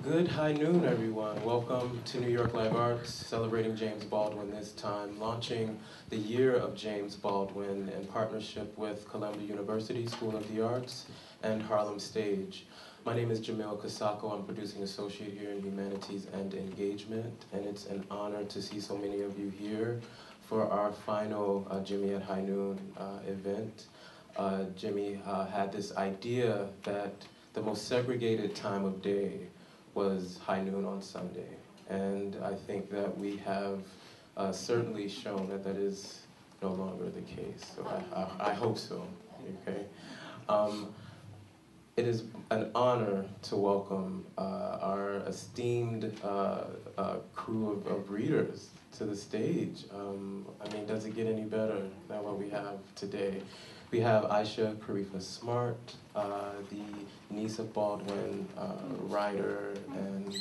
Good high noon, everyone. Welcome to New York Live Arts, celebrating James Baldwin this time, launching the Year of James Baldwin in partnership with Columbia University School of the Arts and Harlem Stage. My name is Jamil Kasako. I'm producing associate here in Humanities and Engagement, and it's an honor to see so many of you here for our final Jimmy at High Noon event. Jimmy had this idea that the most segregated time of day was high noon on Sunday. And I think that we have certainly shown that that is no longer the case. So I hope so, okay? It is an honor to welcome our esteemed crew of readers to the stage. I mean, does it get any better than what we have today? We have Aisha Karefa-Smart, the niece of Baldwin, writer and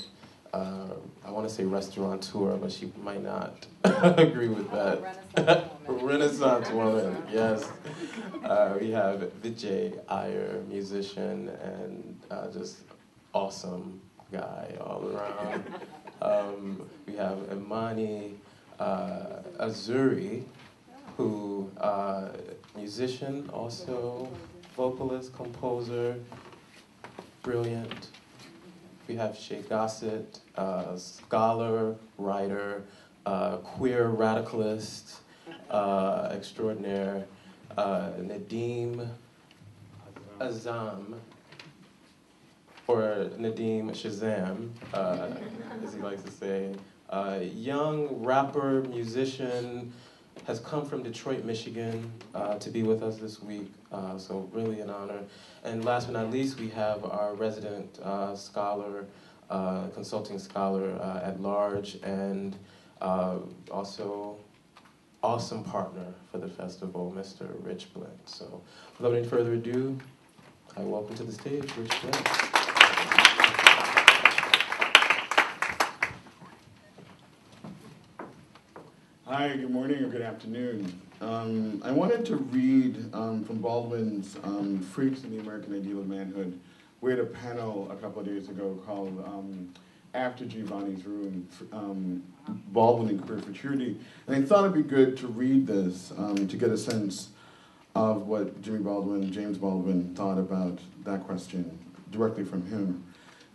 I want to say restaurateur, but she might not agree with that. Renaissance woman, yes. We have Vijay Iyer, musician and just awesome guy all around. We have Imani Uzuri, who musician, also vocalist, composer, brilliant. We have Gossett, scholar, writer, queer radicalist, extraordinaire, Nadim Azzam, or Nadim Shazam, as he likes to say. Young rapper, musician, has come from Detroit, Michigan, to be with us this week, so really an honor. And last but not least, we have our resident scholar, consulting scholar at large, and also awesome partner for the festival, Mr. Rich Blint. So without any further ado, I welcome to the stage Rich Blint. Hi, good morning or good afternoon. I wanted to read from Baldwin's Freaks in the American Ideal of Manhood. We had a panel a couple of days ago called After Giovanni's Room, Baldwin and Queer Futurity. And I thought it'd be good to read this to get a sense of what James Baldwin thought about that question directly from him.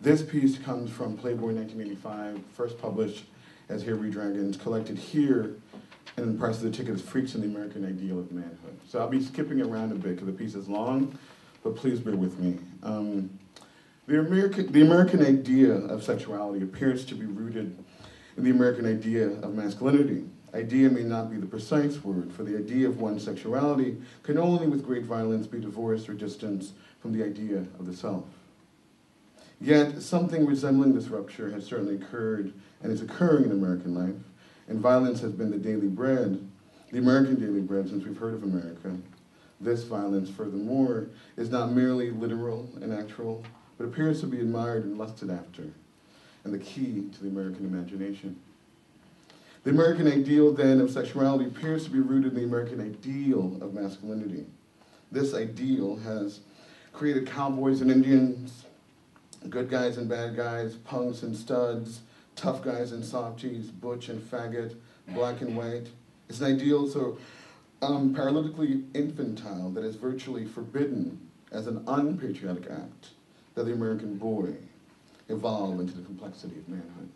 This piece comes from Playboy 1985, first published as Here We Dragons, collected here, and the price of the ticket is Freaks in the American Ideal of Manhood. So I'll be skipping around a bit because the piece is long, but please bear with me. The American idea of sexuality appears to be rooted in the American idea of masculinity. Idea may not be the precise word, for the idea of one's sexuality can only with great violence be divorced or distanced from the idea of the self. Yet, something resembling this rupture has certainly occurred and is occurring in American life, and violence has been the daily bread, the American daily bread since we've heard of America. This violence, furthermore, is not merely literal and actual, but appears to be admired and lusted after, and the key to the American imagination. The American ideal, then, of sexuality appears to be rooted in the American ideal of masculinity. This ideal has created cowboys and Indians, good guys and bad guys, punks and studs, tough guys and softies, butch and faggot, black and white. It's an ideal so paralytically infantile that is virtually forbidden as an unpatriotic act that the American boy evolve into the complexity of manhood.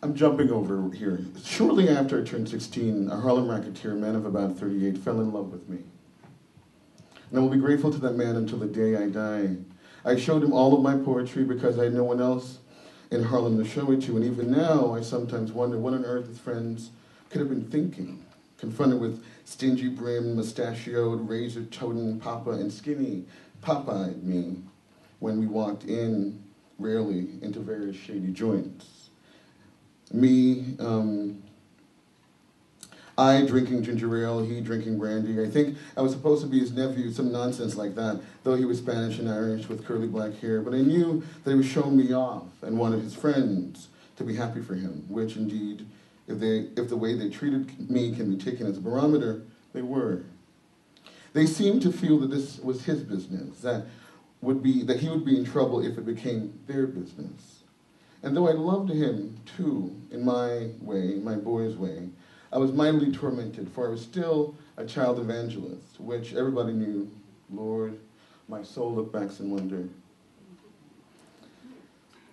I'm jumping over here. Shortly after I turned 16, a Harlem racketeer, man of about 38, fell in love with me. And I will be grateful to that man until the day I die. I showed him all of my poetry because I had no one else in Harlem to show it to, and even now I sometimes wonder what on earth his friends could have been thinking, confronted with stingy brim, mustachioed, razor-toting Papa and skinny Popeye me when we walked in, rarely, into various shady joints. Me, I drinking ginger ale, he drinking brandy. I think I was supposed to be his nephew, some nonsense like that, though he was Spanish and Irish with curly black hair. But I knew that he was showing me off and wanted his friends to be happy for him, which indeed, if the way they treated me can be taken as a barometer, they were. They seemed to feel that this was his business, that he would be in trouble if it became their business. And though I loved him too, in my way, my boy's way, I was mightily tormented, for I was still a child evangelist, which everybody knew. Lord, my soul looked back in wonder.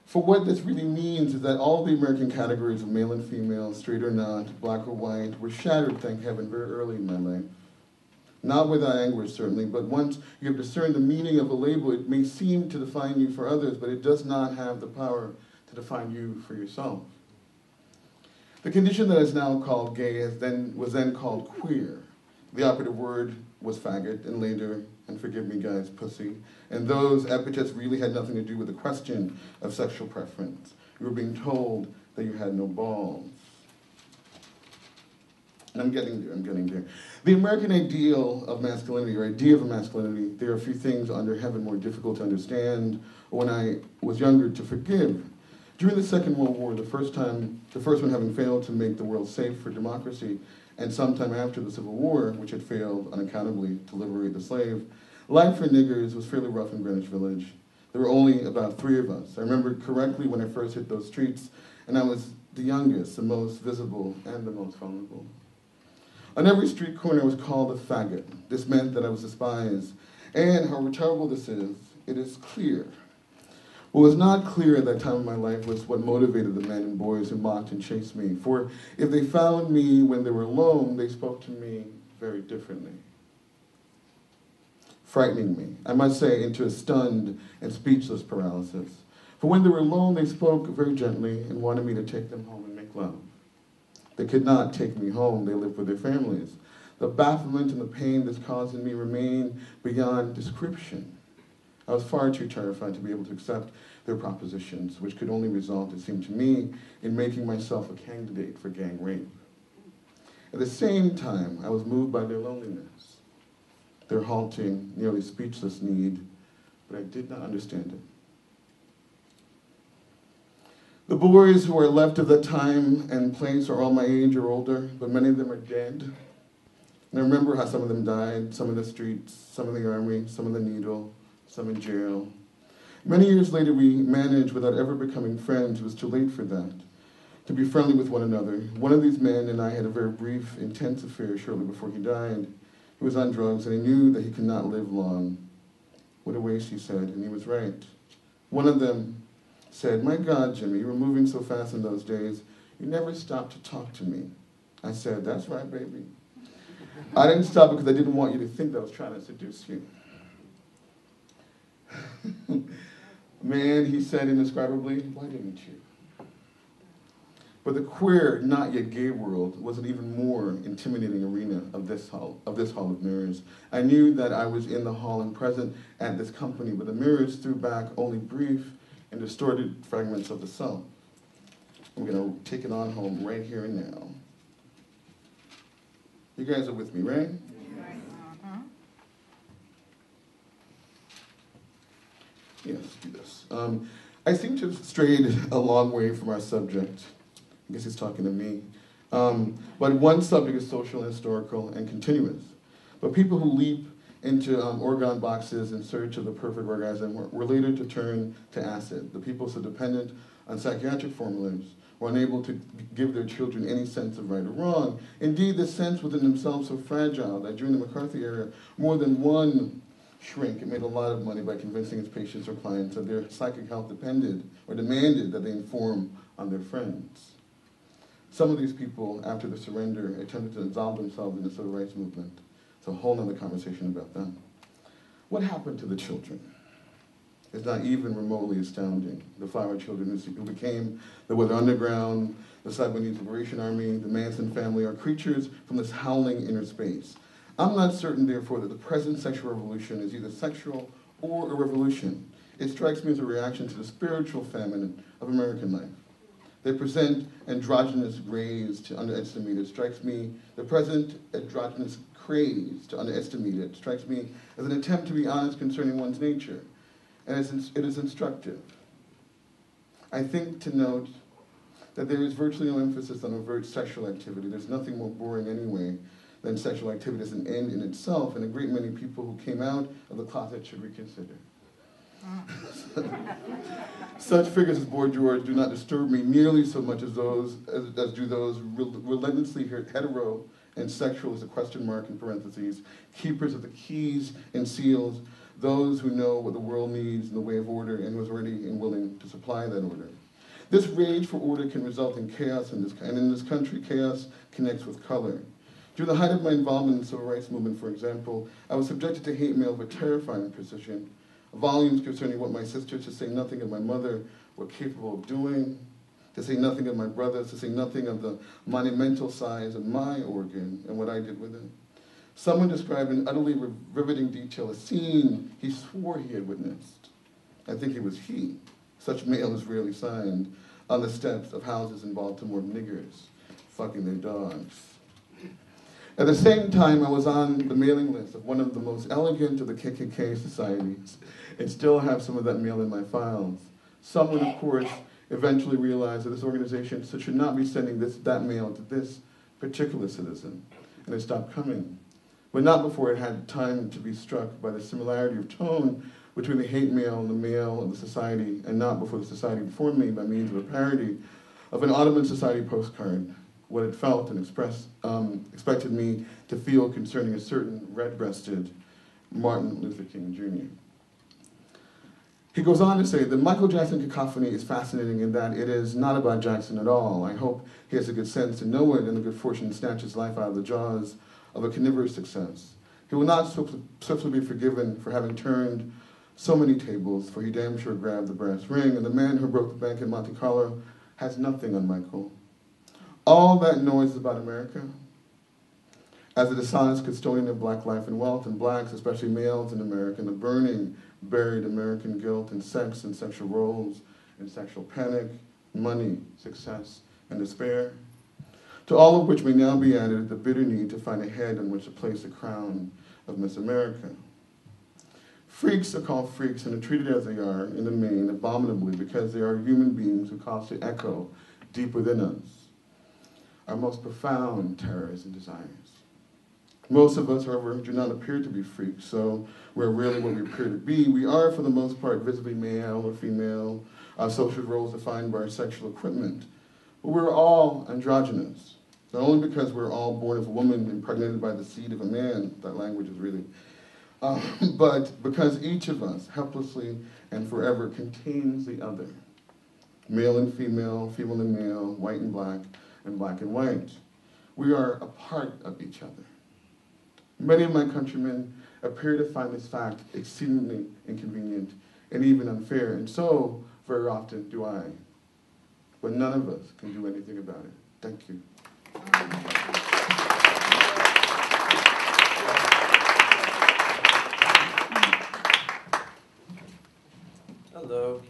For what this really means is that all the American categories of male and female, straight or not, black or white, were shattered, thank heaven, very early in my life. Not without anguish, certainly, but once you have discerned the meaning of a label, it may seem to define you for others, but it does not have the power to define you for yourself. The condition that is now called gay was then called queer. The operative word was faggot, and later, and forgive me guys, pussy. And those epithets really had nothing to do with the question of sexual preference. You were being told that you had no balls. And I'm getting there. The American ideal of masculinity, or idea of masculinity, there are a few things under heaven more difficult to understand, or when I was younger, to forgive. During the Second World War, the first one having failed to make the world safe for democracy, and sometime after the Civil War, which had failed unaccountably to liberate the slave, life for niggers was fairly rough in Greenwich Village. There were only about 3 of us. I remember correctly when I first hit those streets, and I was the youngest, the most visible, and the most vulnerable. On every street corner I was called a faggot. This meant that I was despised. And however terrible this is, it is clear. What was not clear at that time of my life was what motivated the men and boys who mocked and chased me. For if they found me when they were alone, they spoke to me very differently. Frightening me, I must say, into a stunned and speechless paralysis. For when they were alone, they spoke very gently and wanted me to take them home and make love. They could not take me home. They lived with their families. The bafflement and the pain this caused in me remained beyond description. I was far too terrified to be able to accept their propositions, which could only result, it seemed to me, in making myself a candidate for gang rape. At the same time, I was moved by their loneliness, their halting, nearly speechless need, but I did not understand it. The boys who are left of that time and place are all my age or older, but many of them are dead. And I remember how some of them died, some in the streets, some in the army, some in the needle, some in jail. Many years later, we managed, without ever becoming friends, it was too late for that, to be friendly with one another. One of these men and I had a very brief, intense affair shortly before he died. He was on drugs, and he knew that he could not live long. What a waste, he said, and he was right. One of them said, "My God, Jimmy, you were moving so fast in those days. You never stopped to talk to me." I said, "That's right, baby." I didn't stop because I didn't want you to think that I was trying to seduce you. Man, he said indescribably, "Why didn't you?" But the queer, not yet gay world was an even more intimidating arena of this hall of mirrors. I knew that I was in the hall and present at this company, but the mirrors threw back only brief and distorted fragments of the self. I'm going to take it on home right here and now. You guys are with me, right? Yes, do this. I seem to have strayed a long way from our subject. I guess he's talking to me. But one subject is social and historical and continuous. But people who leap into organ boxes in search of the perfect orgasm were later to turn to acid. The people so dependent on psychiatric formulas were unable to give their children any sense of right or wrong. Indeed, this sense within themselves so fragile that during the McCarthy era, more than one shrink made a lot of money by convincing his patients or clients that their psychic health depended or demanded that they inform on their friends. Some of these people, after the surrender, attempted to absolve themselves in the civil rights movement. It's a whole other conversation about them. What happened to the children? It's not even remotely astounding. The flower children who became the Weather Underground, the Cybernetic Liberation Army, the Manson family are creatures from this howling inner space. I'm not certain, therefore, that the present sexual revolution is either sexual or a revolution. It strikes me as a reaction to the spiritual famine of American life. They present androgynous grays to underestimate it. Strikes me, the present androgynous craze to underestimate it strikes me as an attempt to be honest concerning one's nature. And it is instructive. I think to note that there is virtually no emphasis on overt sexual activity. There's nothing more boring anyway then sexual activity is an end in itself, and a great many people who came out of the closet should reconsider. Such figures as Boy George do not disturb me nearly so much as do those relentlessly hetero and sexual as a question mark in parentheses, keepers of the keys and seals, those who know what the world needs in the way of order and who is ready and willing to supply that order. This rage for order can result in chaos, and in this country, chaos connects with color. During the height of my involvement in the civil rights movement, for example, I was subjected to hate mail with terrifying precision, volumes concerning what my sisters, to say nothing of my mother, were capable of doing, to say nothing of my brothers, to say nothing of the monumental size of my organ and what I did with it. Someone described in utterly riveting detail a scene he swore he had witnessed. I think it was he. Such mail is rarely signed on the steps of houses in Baltimore, niggers fucking their dogs. At the same time, I was on the mailing list of one of the most elegant of the KKK societies and still have some of that mail in my files. Someone, of course, eventually realized that this organization should not be sending that mail to this particular citizen, and it stopped coming. But not before it had time to be struck by the similarity of tone between the hate mail and the mail of the society, and not before the society informed me by means of a parody of an Ottoman society postcard what it felt and expected me to feel concerning a certain red-breasted Martin Luther King Jr. He goes on to say, the Michael Jackson cacophony is fascinating in that it is not about Jackson at all. I hope he has the good sense to know it and the good fortune to snatch his life out of the jaws of a carnivorous success. He will not swiftly be forgiven for having turned so many tables, for he damn sure grabbed the brass ring, and the man who broke the bank in Monte Carlo has nothing on Michael. All that noise about America, as a dishonest custodian of black life and wealth, and blacks, especially males in America, and the burning, buried American guilt and sex and sexual roles and sexual panic, money, success, and despair, to all of which may now be added the bitter need to find a head on which to place the crown of Miss America. Freaks are called freaks and are treated as they are, in the main, abominably, because they are human beings who cause to echo deep within us our most profound terrors and desires. Most of us, however, do not appear to be freaks, so we're really what we appear to be. We are, for the most part, visibly male or female, our social roles defined by our sexual equipment. But we're all androgynous, not only because we're all born of a woman impregnated by the seed of a man, that language is really, but because each of us, helplessly and forever, contains the other. Male and female, female and male, white and black and white. We are a part of each other. Many of my countrymen appear to find this fact exceedingly inconvenient and even unfair, and so, very often, do I. But none of us can do anything about it. Thank you. Hello.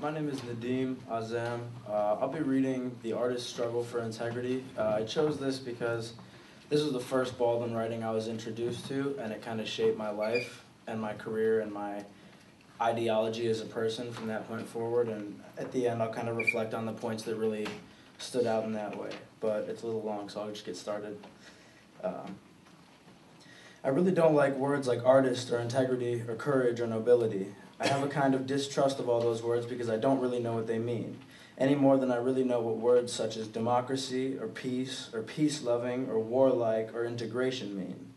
My name is Nadim Azzam. I'll be reading The Artist's Struggle for Integrity. I chose this because this was the first Baldwin writing I was introduced to, and it kind of shaped my life and my career and my ideology as a person from that point forward. And at the end, I'll kind of reflect on the points that really stood out in that way. But it's a little long, so I'll just get started. I really don't like words like artist or integrity or courage or nobility. I have a kind of distrust of all those words because I don't really know what they mean, any more than I really know what words such as democracy or peace-loving or warlike or integration mean.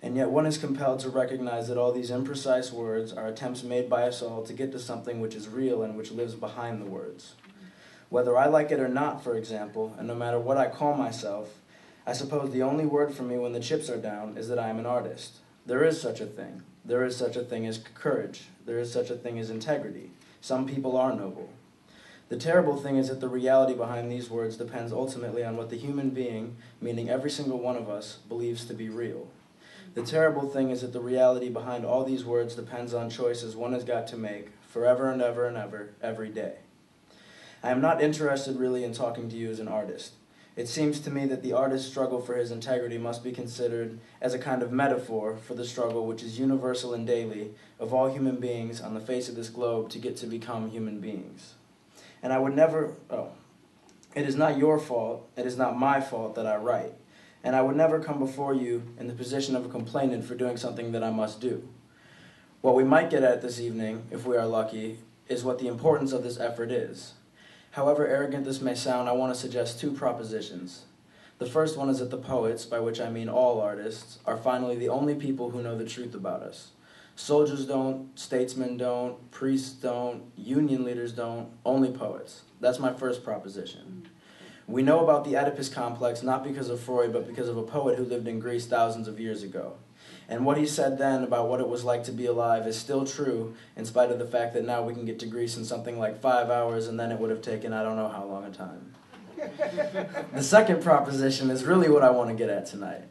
And yet one is compelled to recognize that all these imprecise words are attempts made by us all to get to something which is real and which lives behind the words. Whether I like it or not, for example, and no matter what I call myself, I suppose the only word for me when the chips are down is that I am an artist. There is such a thing. There is such a thing as courage. There is such a thing as integrity. Some people are noble. The terrible thing is that the reality behind these words depends ultimately on what the human being, meaning every single one of us, believes to be real. The terrible thing is that the reality behind all these words depends on choices one has got to make forever and ever and ever, every day. I am not interested really in talking to you as an artist. It seems to me that the artist's struggle for his integrity must be considered as a kind of metaphor for the struggle which is universal and daily of all human beings on the face of this globe to get to become human beings. And I would never It is not your fault, it is not my fault that I write, and I would never come before you in the position of a complainant for doing something that I must do. What we might get at this evening, if we are lucky, is what the importance of this effort is. However arrogant this may sound, I want to suggest two propositions. The first one is that the poets, by which I mean all artists, are finally the only people who know the truth about us. Soldiers don't, statesmen don't, priests don't, union leaders don't, only poets. That's my first proposition. We know about the Oedipus complex not because of Freud, but because of a poet who lived in Greece thousands of years ago. And what he said then about what it was like to be alive is still true, in spite of the fact that now we can get to Greece in something like 5 hours, and then it would have taken I don't know how long a time. The second proposition is really what I want to get at tonight.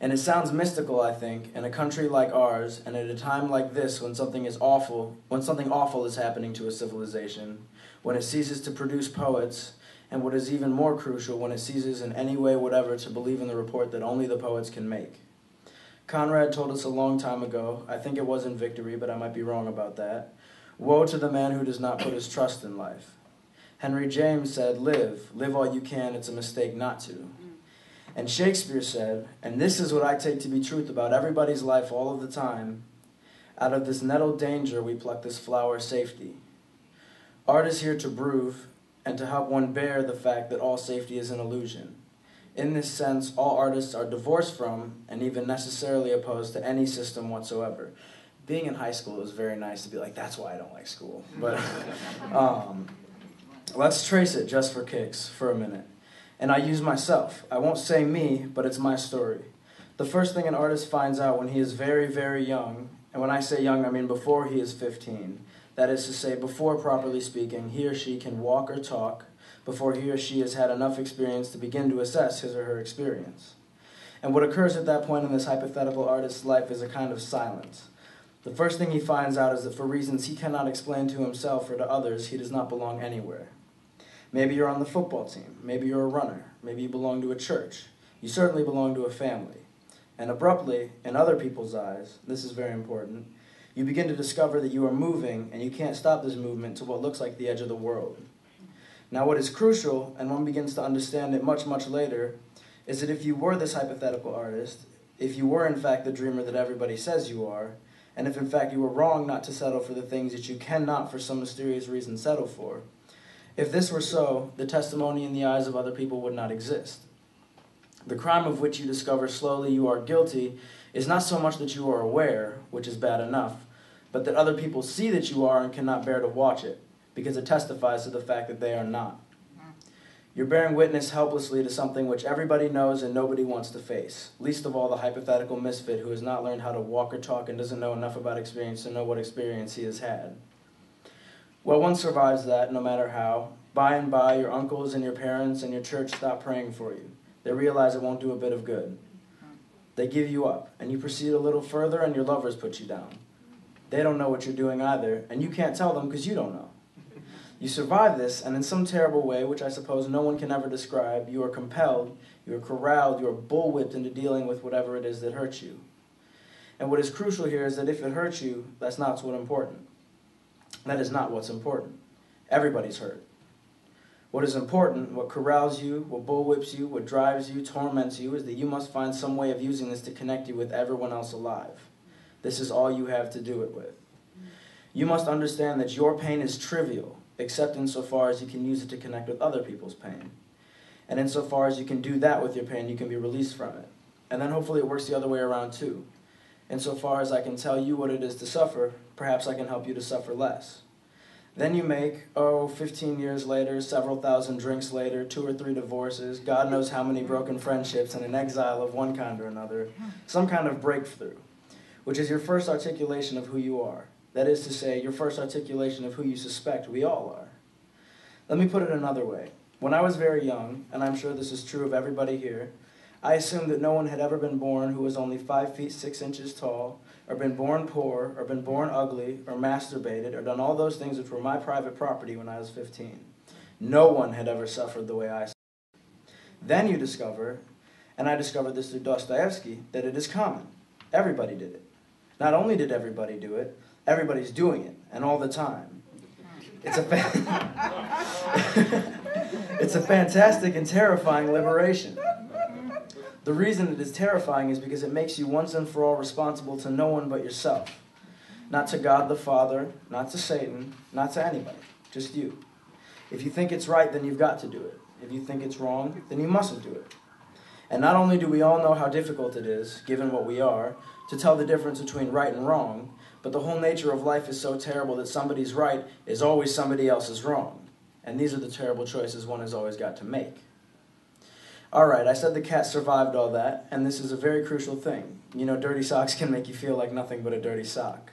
And it sounds mystical, I think, in a country like ours, and at a time like this when something awful is happening to a civilization, when it ceases to produce poets, and what is even more crucial, when it ceases in any way whatever to believe in the report that only the poets can make. Conrad told us a long time ago, I think it was in Victory, but I might be wrong about that, woe to the man who does not put his trust in life. Henry James said, live all you can, it's a mistake not to. And Shakespeare said, and this is what I take to be truth about everybody's life all of the time, out of this nettled danger we pluck this flower safety. Art is here to prove and to help one bear the fact that all safety is an illusion. In this sense, all artists are divorced from and even necessarily opposed to any system whatsoever. Being in high school, it was very nice to be like, that's why I don't like school. But let's trace it just for kicks for a minute. And I use myself. I won't say me, but it's my story. The first thing an artist finds out when he is very, very young, and when I say young, I mean before he is 15, that is to say, before, properly speaking, he or she can walk or talk, before he or she has had enough experience to begin to assess his or her experience. And what occurs at that point in this hypothetical artist's life is a kind of silence. The first thing he finds out is that for reasons he cannot explain to himself or to others, he does not belong anywhere. Maybe you're on the football team, maybe you're a runner, maybe you belong to a church, you certainly belong to a family. And abruptly, in other people's eyes, this is very important, you begin to discover that you are moving and you can't stop this movement to what looks like the edge of the world. Now what is crucial, and one begins to understand it much, much later, is that if you were this hypothetical artist, if you were in fact the dreamer that everybody says you are, and if in fact you were wrong not to settle for the things that you cannot for some mysterious reason settle for, if this were so, the testimony in the eyes of other people would not exist. The crime of which you discover slowly you are guilty is not so much that you are aware, which is bad enough, but that other people see that you are and cannot bear to watch it, because it testifies to the fact that they are not. You're bearing witness helplessly to something which everybody knows and nobody wants to face, least of all the hypothetical misfit who has not learned how to walk or talk and doesn't know enough about experience to know what experience he has had. Well, one survives that, no matter how. By and by, your uncles and your parents and your church stop praying for you. They realize it won't do a bit of good. They give you up, and you proceed a little further, and your lovers put you down. They don't know what you're doing either, and you can't tell them because you don't know. You survive this, and in some terrible way, which I suppose no one can ever describe, you are compelled, you are corralled, you are bullwhipped into dealing with whatever it is that hurts you. And what is crucial here is that if it hurts you, that's not what's important. That is not what's important. Everybody's hurt. What is important, what corrals you, what bullwhips you, what drives you, torments you, is that you must find some way of using this to connect you with everyone else alive. This is all you have to do it with. You must understand that your pain is trivial, except insofar as you can use it to connect with other people's pain. And insofar as you can do that with your pain, you can be released from it. And then hopefully it works the other way around too. Insofar as I can tell you what it is to suffer, perhaps I can help you to suffer less. Then you make, 15 years later, several thousand drinks later, 2 or 3 divorces, God knows how many broken friendships, and an exile of one kind or another, some kind of breakthrough, which is your first articulation of who you are. That is to say, your first articulation of who you suspect we all are. Let me put it another way. When I was very young, and I'm sure this is true of everybody here, I assumed that no one had ever been born who was only 5 feet 6 inches tall, or been born poor, or been born ugly, or masturbated, or done all those things which were my private property when I was 15. No one had ever suffered the way I suffered. Then you discover, and I discovered this through Dostoevsky, that it is common. Everybody did it. Not only did everybody do it, everybody's doing it, and all the time. It's a It's a fantastic and terrifying liberation. The reason it is terrifying is because it makes you once and for all responsible to no one but yourself. Not to God the Father, not to Satan, not to anybody, just you. If you think it's right, then you've got to do it. If you think it's wrong, then you mustn't do it. And not only do we all know how difficult it is, given what we are, to tell the difference between right and wrong, but the whole nature of life is so terrible that somebody's right is always somebody else's wrong. And these are the terrible choices one has always got to make. All right, I said the cat survived all that, and this is a very crucial thing. You know, dirty socks can make you feel like nothing but a dirty sock.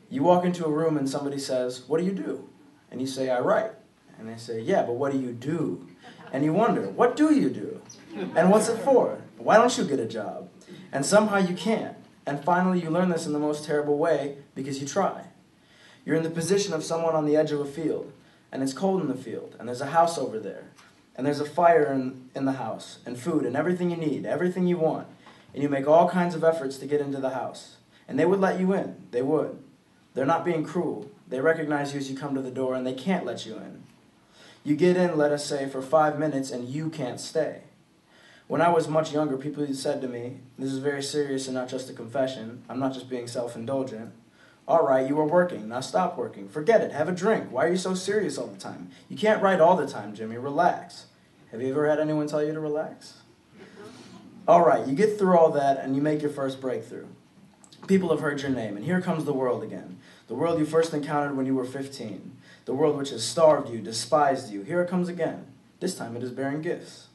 You walk into a room and somebody says, "What do you do?" And you say, "I write." And they say, "Yeah, but what do you do?" And you wonder, what do you do? And what's it for? Why don't you get a job? And somehow you can't. And finally you learn this in the most terrible way because you try. You're in the position of someone on the edge of a field, and it's cold in the field, and there's a house over there, and there's a fire in the house, and food, and everything you need, everything you want. And you make all kinds of efforts to get into the house. And they would let you in. They would. They're not being cruel. They recognize you as you come to the door, and they can't let you in. You get in, let us say, for 5 minutes, and you can't stay. When I was much younger, people said to me, this is very serious and not just a confession. I'm not just being self-indulgent. All right, you were working. Now stop working. Forget it. Have a drink. Why are you so serious all the time? You can't write all the time, Jimmy. Relax. Have you ever had anyone tell you to relax? All right, you get through all that, and you make your first breakthrough. People have heard your name, and here comes the world again. The world you first encountered when you were 15. The world which has starved you, despised you. Here it comes again. This time it is bearing gifts.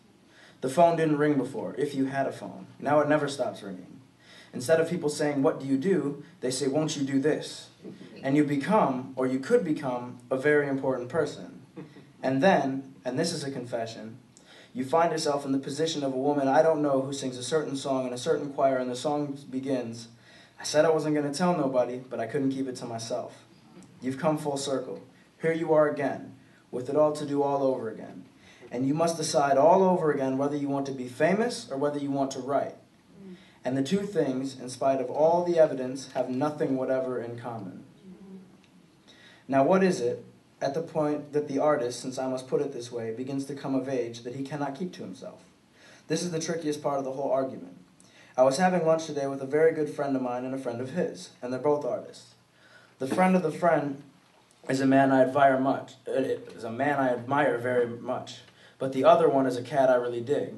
The phone didn't ring before, if you had a phone. Now it never stops ringing. Instead of people saying, "What do you do?" they say, "Won't you do this?" And you become, or you could become, a very important person. And then, and this is a confession, you find yourself in the position of a woman I don't know who sings a certain song in a certain choir, and the song begins, "I said I wasn't going to tell nobody, but I couldn't keep it to myself." You've come full circle. Here you are again, with it all to do all over again. And you must decide all over again whether you want to be famous or whether you want to write. And the two things, in spite of all the evidence, have nothing whatever in common. Now what is it, at the point that the artist, since I must put it this way, begins to come of age, that he cannot keep to himself? This is the trickiest part of the whole argument. I was having lunch today with a very good friend of mine and a friend of his, and they're both artists. The friend of the friend is a man I admire very much, but the other one is a cat I really dig.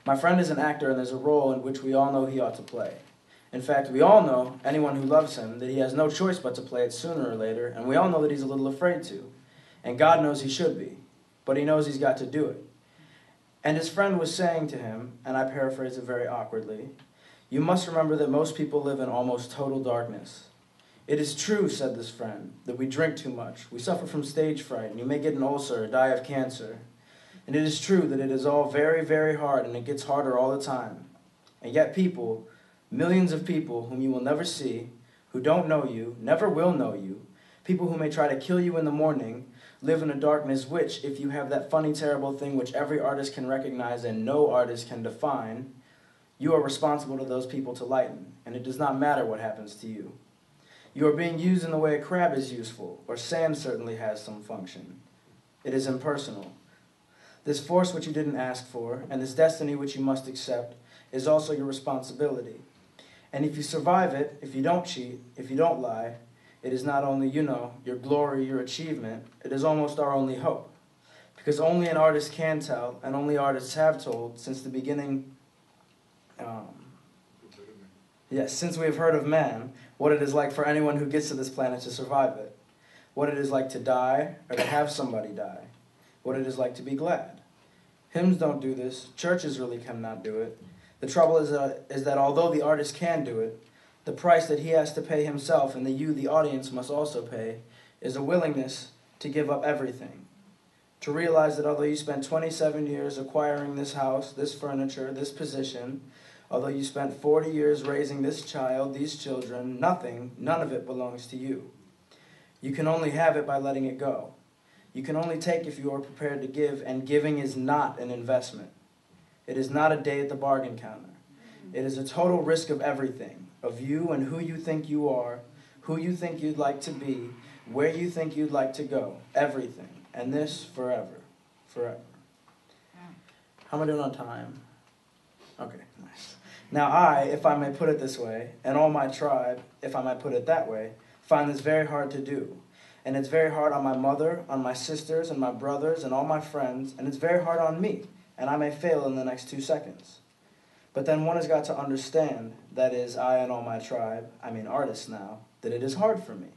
My friend is an actor, and there's a role in which we all know he ought to play. In fact, we all know, anyone who loves him, that he has no choice but to play it sooner or later, and we all know that he's a little afraid to. And God knows he should be, but he knows he's got to do it. And his friend was saying to him, and I paraphrase it very awkwardly, "You must remember that most people live in almost total darkness." "It is true," said this friend, "that we drink too much. We suffer from stage fright, and you may get an ulcer or die of cancer. And it is true that it is all very, very hard, and it gets harder all the time. And yet people, millions of people whom you will never see, who don't know you, never will know you, people who may try to kill you in the morning, live in a darkness which, if you have that funny, terrible thing which every artist can recognize and no artist can define, you are responsible to those people to lighten, and it does not matter what happens to you. You are being used in the way a crab is useful, or sand certainly has some function. It is impersonal. This force which you didn't ask for, and this destiny which you must accept, is also your responsibility. And if you survive it, if you don't cheat, if you don't lie, it is not only, your glory, your achievement, it is almost our only hope. Because only an artist can tell, and only artists have told, since the beginning, since we have heard of man, what it is like for anyone who gets to this planet to survive it. What it is like to die, or to have somebody die. What it is like to be glad. Hymns don't do this. Churches really cannot do it. The trouble is that although the artist can do it, the price that he has to pay himself and that you, the audience, must also pay is a willingness to give up everything. To realize that although you spent 27 years acquiring this house, this furniture, this position, although you spent 40 years raising this child, these children, none of it belongs to you. You can only have it by letting it go. You can only take if you are prepared to give, and giving is not an investment. It is not a day at the bargain counter. It is a total risk of everything, of you and who you think you are, who you think you'd like to be, where you think you'd like to go, everything, and this forever. forever. How am I doing on time? Okay, nice. Now I, if I may put it this way, and all my tribe, if I might put it that way, find this very hard to do. And it's very hard on my mother, on my sisters, and my brothers, and all my friends, and it's very hard on me, and I may fail in the next 2 seconds. But then one has got to understand, that is, I and all my tribe, I mean artists now, that it is hard for me.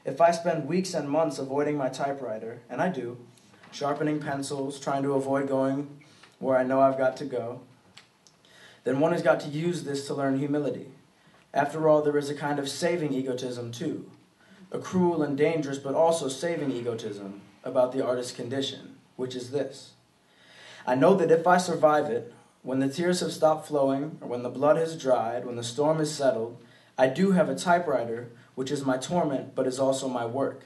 If I spend weeks and months avoiding my typewriter, and I do, sharpening pencils, trying to avoid going where I know I've got to go, then one has got to use this to learn humility. After all, there is a kind of saving egotism too, a cruel and dangerous but also saving egotism about the artist's condition, which is this. I know that if I survive it, when the tears have stopped flowing, or when the blood has dried, when the storm is settled, I do have a typewriter, which is my torment, but is also my work.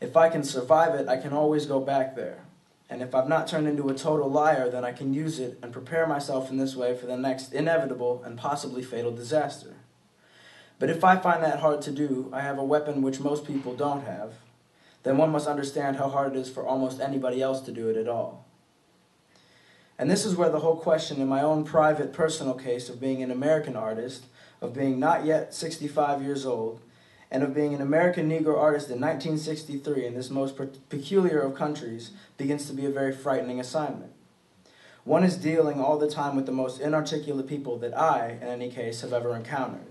If I can survive it, I can always go back there. And if I've not turned into a total liar, then I can use it and prepare myself in this way for the next inevitable and possibly fatal disaster. But if I find that hard to do, I have a weapon which most people don't have, then one must understand how hard it is for almost anybody else to do it at all. And this is where the whole question in my own private, personal case of being an American artist, of being not yet 65 years old, and of being an American Negro artist in 1963 in this most peculiar of countries begins to be a very frightening assignment. One is dealing all the time with the most inarticulate people that I, in any case, have ever encountered.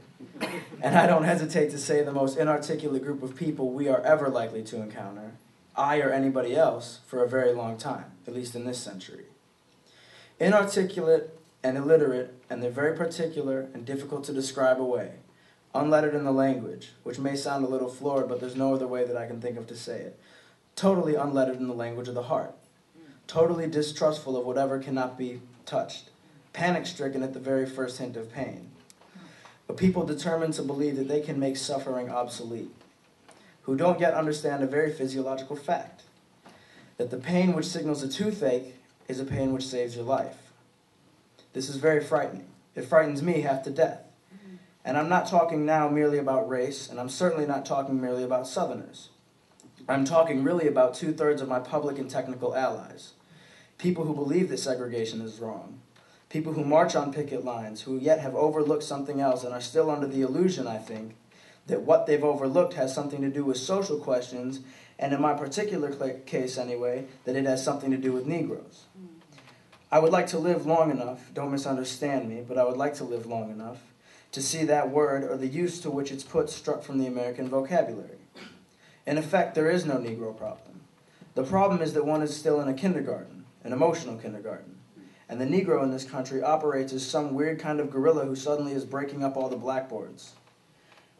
And I don't hesitate to say the most inarticulate group of people we are ever likely to encounter, I or anybody else, for a very long time, at least in this century. Inarticulate and illiterate, and they're very particular and difficult to describe away. Unlettered in the language, which may sound a little florid, but there's no other way that I can think of to say it. Totally unlettered in the language of the heart. Totally distrustful of whatever cannot be touched. Panic-stricken at the very first hint of pain. A people determined to believe that they can make suffering obsolete. Who don't yet understand a very physiological fact. That the pain which signals a toothache is a pain which saves your life. This is very frightening. It frightens me half to death. And I'm not talking now merely about race, and I'm certainly not talking merely about Southerners. I'm talking really about 2/3 of my public and technical allies. People who believe that segregation is wrong. People who march on picket lines, who yet have overlooked something else and are still under the illusion, I think, that what they've overlooked has something to do with social questions, and in my particular case anyway, that it has something to do with Negroes. I would like to live long enough, don't misunderstand me, but I would like to live long enough to see that word or the use to which it's put struck from the American vocabulary. In effect, there is no Negro problem. The problem is that one is still in a kindergarten, an emotional kindergarten, and the Negro in this country operates as some weird kind of gorilla who suddenly is breaking up all the blackboards.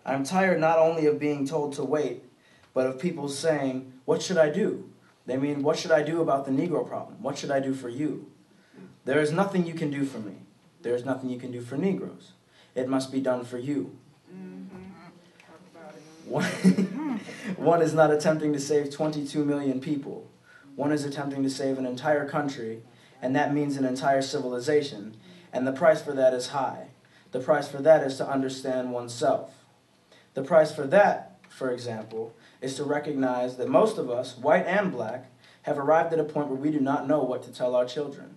I'm tired not only of being told to wait, but of people saying, what should I do? They mean, what should I do about the Negro problem? What should I do for you? There is nothing you can do for me. There is nothing you can do for Negroes. It must be done for you. One is not attempting to save 22 million people. One is attempting to save an entire country, and that means an entire civilization, and the price for that is high. The price for that is to understand oneself. The price for that, for example, is to recognize that most of us, white and black, have arrived at a point where we do not know what to tell our children.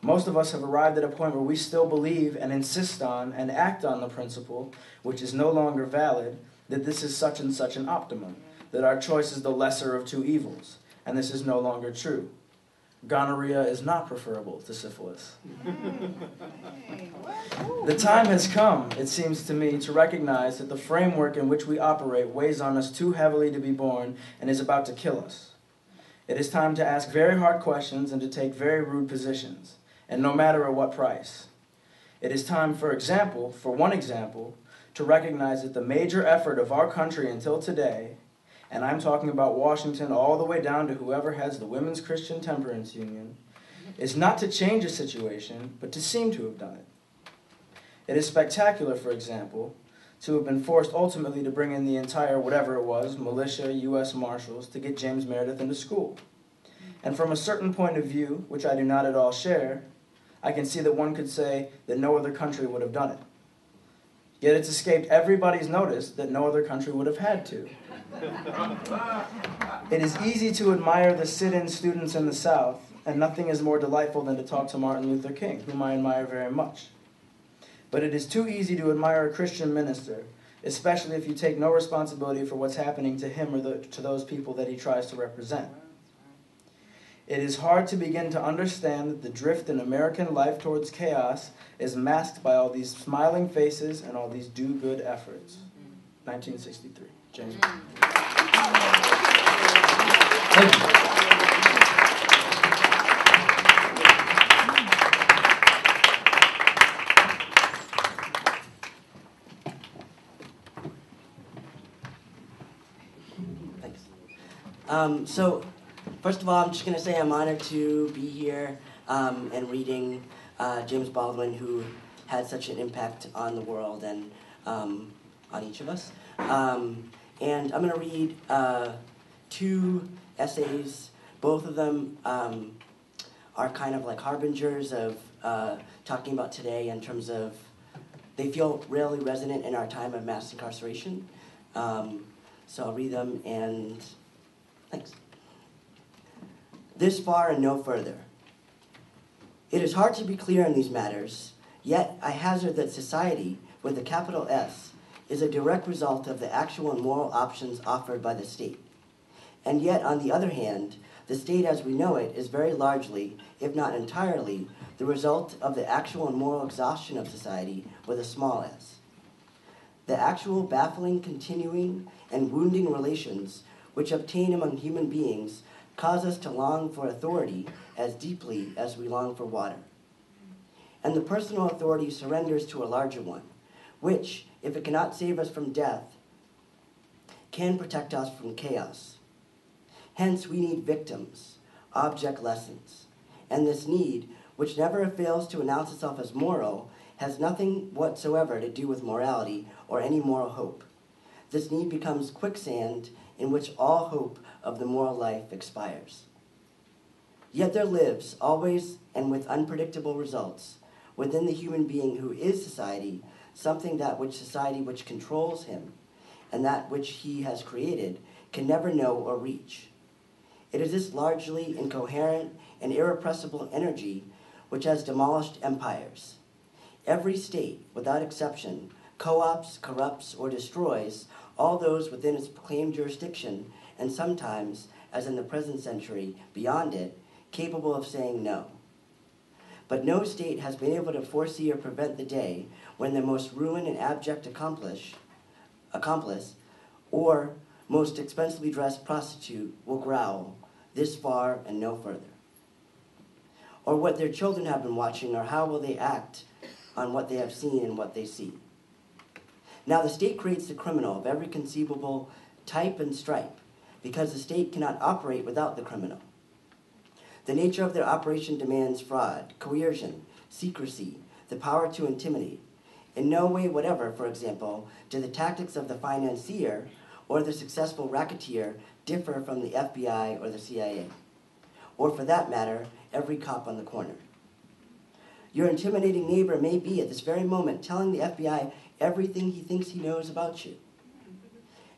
Most of us have arrived at a point where we still believe and insist on and act on the principle, which is no longer valid, that this is such and such an optimum, that our choice is the lesser of two evils, and this is no longer true. Gonorrhea is not preferable to syphilis. The time has come, it seems to me, to recognize that the framework in which we operate weighs on us too heavily to be borne and is about to kill us. It is time to ask very hard questions and to take very rude positions, and no matter at what price. It is time, for one example, to recognize that the major effort of our country until today, and I'm talking about Washington all the way down to whoever has the Women's Christian Temperance Union, is not to change a situation, but to seem to have done it. It is spectacular, for example, to have been forced ultimately to bring in the entire whatever it was, militia, U.S. Marshals, to get James Meredith into school. And from a certain point of view, which I do not at all share, I can see that one could say that no other country would have done it. Yet it's escaped everybody's notice that no other country would have had to. It is easy to admire the sit-in students in the South, and nothing is more delightful than to talk to Martin Luther King, whom I admire very much. But it is too easy to admire a Christian minister, especially if you take no responsibility for what's happening to him or to those people that he tries to represent. It is hard to begin to understand that the drift in American life towards chaos is masked by all these smiling faces and all these do-good efforts. 1963, James Baldwin. Thank you. So, first of all, I'm just going to say I'm honored to be here and reading James Baldwin, who had such an impact on the world and on each of us. And I'm going to read 2 essays. Both of them are kind of like harbingers of talking about today in terms of they feel really resonant in our time of mass incarceration. So I'll read them and thanks. This far and no further. It is hard to be clear in these matters, yet I hazard that society, with a capital S, is a direct result of the actual and moral options offered by the state. And yet, on the other hand, the state as we know it is very largely, if not entirely, the result of the actual and moral exhaustion of society with a small s. The actual baffling, continuing, and wounding relations which obtain among human beings cause us to long for authority as deeply as we long for water. And the personal authority surrenders to a larger one, which, if it cannot save us from death, can protect us from chaos. Hence, we need victims, object lessons. And this need, which never fails to announce itself as moral, has nothing whatsoever to do with morality or any moral hope. This need becomes quicksand in which all hope of the moral life expires. Yet there lives, always and with unpredictable results, within the human being who is society, something that which society which controls him, and that which he has created, can never know or reach. It is this largely incoherent and irrepressible energy which has demolished empires. Every state, without exception, co-ops, corrupts, or destroys all those within its proclaimed jurisdiction, and sometimes, as in the present century, beyond it, capable of saying no. But no state has been able to foresee or prevent the day when the most ruined and abject accomplice, or most expensively dressed prostitute will growl, this far and no further. Or what their children have been watching, or how will they act on what they have seen and what they see. Now the state creates the criminal of every conceivable type and stripe, because the state cannot operate without the criminal. The nature of their operation demands fraud, coercion, secrecy, the power to intimidate. In no way whatever, for example, do the tactics of the financier or the successful racketeer differ from the FBI or the CIA, or for that matter, every cop on the corner. Your intimidating neighbor may be at this very moment telling the FBI everything he thinks he knows about you.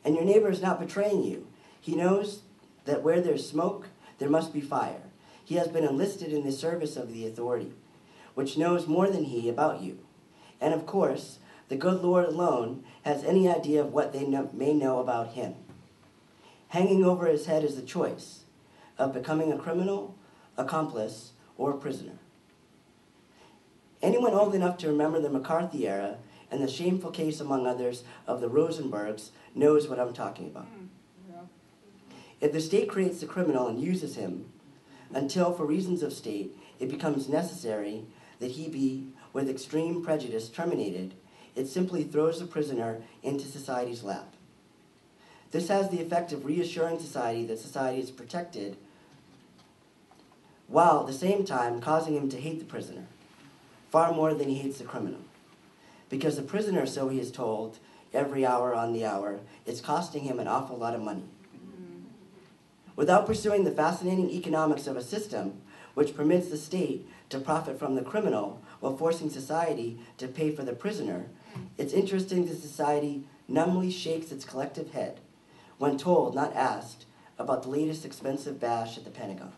And your neighbor is not betraying you. He knows that where there's smoke, there must be fire. He has been enlisted in the service of the authority, which knows more than he about you. And of course, the good Lord alone has any idea of what they may know about him. Hanging over his head is the choice of becoming a criminal, accomplice, or a prisoner. Anyone old enough to remember the McCarthy era and the shameful case, among others, of the Rosenbergs knows what I'm talking about. If the state creates the criminal and uses him, until, for reasons of state, it becomes necessary that he be, with extreme prejudice, terminated, it simply throws the prisoner into society's lap. This has the effect of reassuring society that society is protected, while at the same time causing him to hate the prisoner, far more than he hates the criminal. Because the prisoner, so he is told, every hour on the hour, is costing him an awful lot of money. Without pursuing the fascinating economics of a system which permits the state to profit from the criminal while forcing society to pay for the prisoner, It's interesting that society numbly shakes its collective head when told, not asked, about the latest expensive bash at the Pentagon.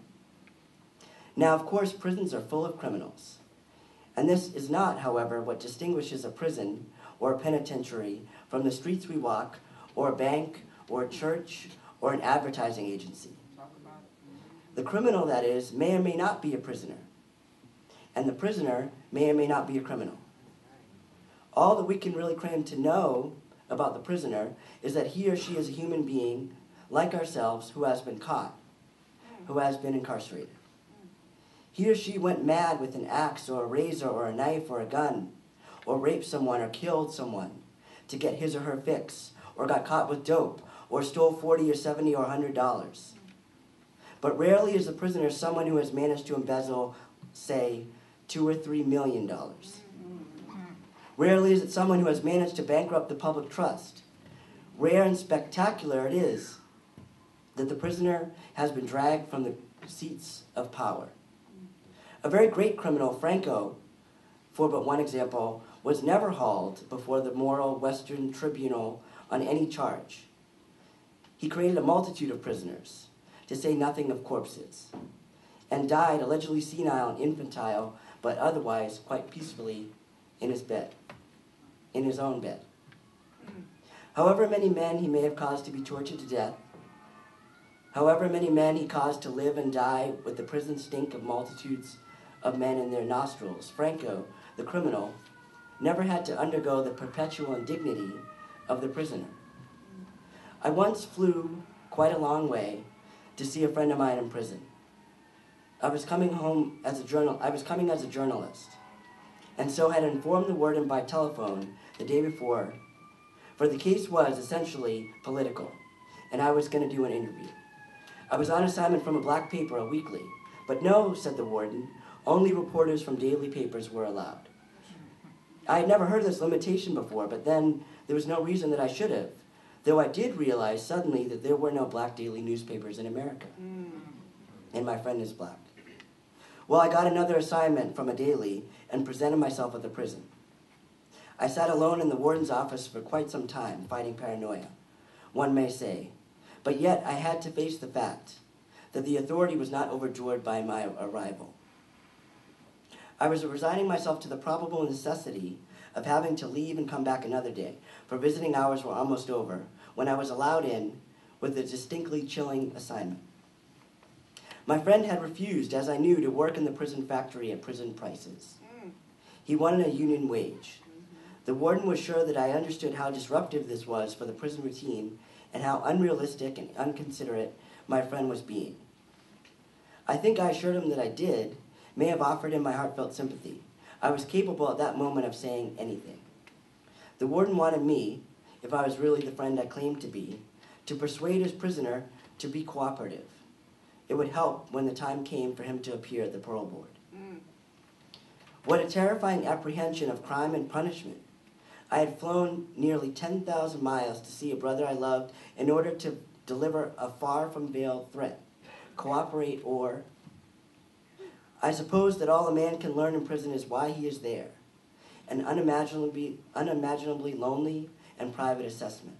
Now, of course, prisons are full of criminals. And this is not, however, what distinguishes a prison or a penitentiary from the streets we walk, or a bank, or a church, or an advertising agency. The criminal, that is, may or may not be a prisoner. And the prisoner may or may not be a criminal. All that we can really claim to know about the prisoner is that he or she is a human being like ourselves who has been caught, who has been incarcerated. He or she went mad with an axe or a razor or a knife or a gun, or raped someone or killed someone to get his or her fix, or got caught with dope, or stole $40 or $70 or $100. But rarely is the prisoner someone who has managed to embezzle, say, $2 or $3 million. Rarely is it someone who has managed to bankrupt the public trust. Rare and spectacular it is that the prisoner has been dragged from the seats of power. A very great criminal, Franco, for but one example, was never hauled before the moral Western tribunal on any charge. He created a multitude of prisoners, to say nothing of corpses, and died allegedly senile and infantile, but otherwise quite peacefully in his bed, in his own bed. However many men he may have caused to be tortured to death, however many men he caused to live and die with the prison stink of multitudes of men in their nostrils, Franco, the criminal, never had to undergo the perpetual indignity of the prisoner. I once flew quite a long way to see a friend of mine in prison. I was coming as a journalist, and so had informed the warden by telephone the day before, for the case was essentially political, and I was going to do an interview. I was on assignment from a black paper, a weekly, but no, said the warden, only reporters from daily papers were allowed. I had never heard of this limitation before, but then there was no reason that I should have, though I did realize suddenly that there were no black daily newspapers in America. And my friend is black. Well, I got another assignment from a daily and presented myself at the prison. I sat alone in the warden's office for quite some time, fighting paranoia, one may say. But yet I had to face the fact that the authority was not overjoyed by my arrival. I was resigning myself to the probable necessity of having to leave and come back another day, for visiting hours were almost over, when I was allowed in with a distinctly chilling assignment. My friend had refused, as I knew, to work in the prison factory at prison prices. He wanted a union wage. The warden was sure that I understood how disruptive this was for the prison routine and how unrealistic and inconsiderate my friend was being. I think I assured him that I did, may have offered him my heartfelt sympathy. I was capable at that moment of saying anything. The warden wanted me, if I was really the friend I claimed to be, to persuade his prisoner to be cooperative. It would help when the time came for him to appear at the parole board. What a terrifying apprehension of crime and punishment. I had flown nearly 10,000 miles to see a brother I loved in order to deliver a far-from-veiled threat, cooperate or... I suppose that all a man can learn in prison is why he is there, an unimaginably lonely and private assessment,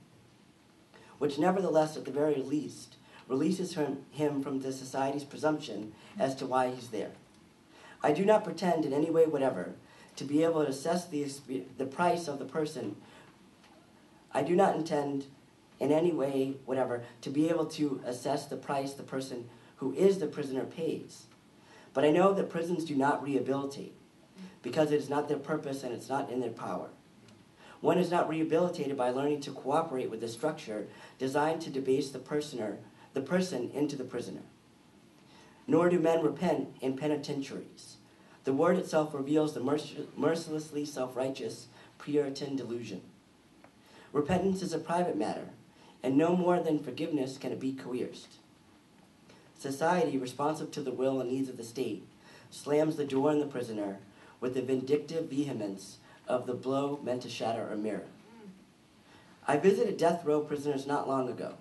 which nevertheless, at the very least, releases him from the society's presumption as to why he's there. I do not pretend in any way whatever to be able to assess the price of the person. I do not intend in any way whatever to be able to assess the price the person who is the prisoner pays. But I know that prisons do not rehabilitate, because it is not their purpose and it's not in their power. One is not rehabilitated by learning to cooperate with a structure designed to debase the person into the prisoner. Nor do men repent in penitentiaries. The word itself reveals the mercilessly self-righteous Puritan delusion. Repentance is a private matter, and no more than forgiveness can it be coerced. Society, responsive to the will and needs of the state, slams the door on the prisoner with the vindictive vehemence of the blow meant to shatter a mirror. I visited death row prisoners not long ago,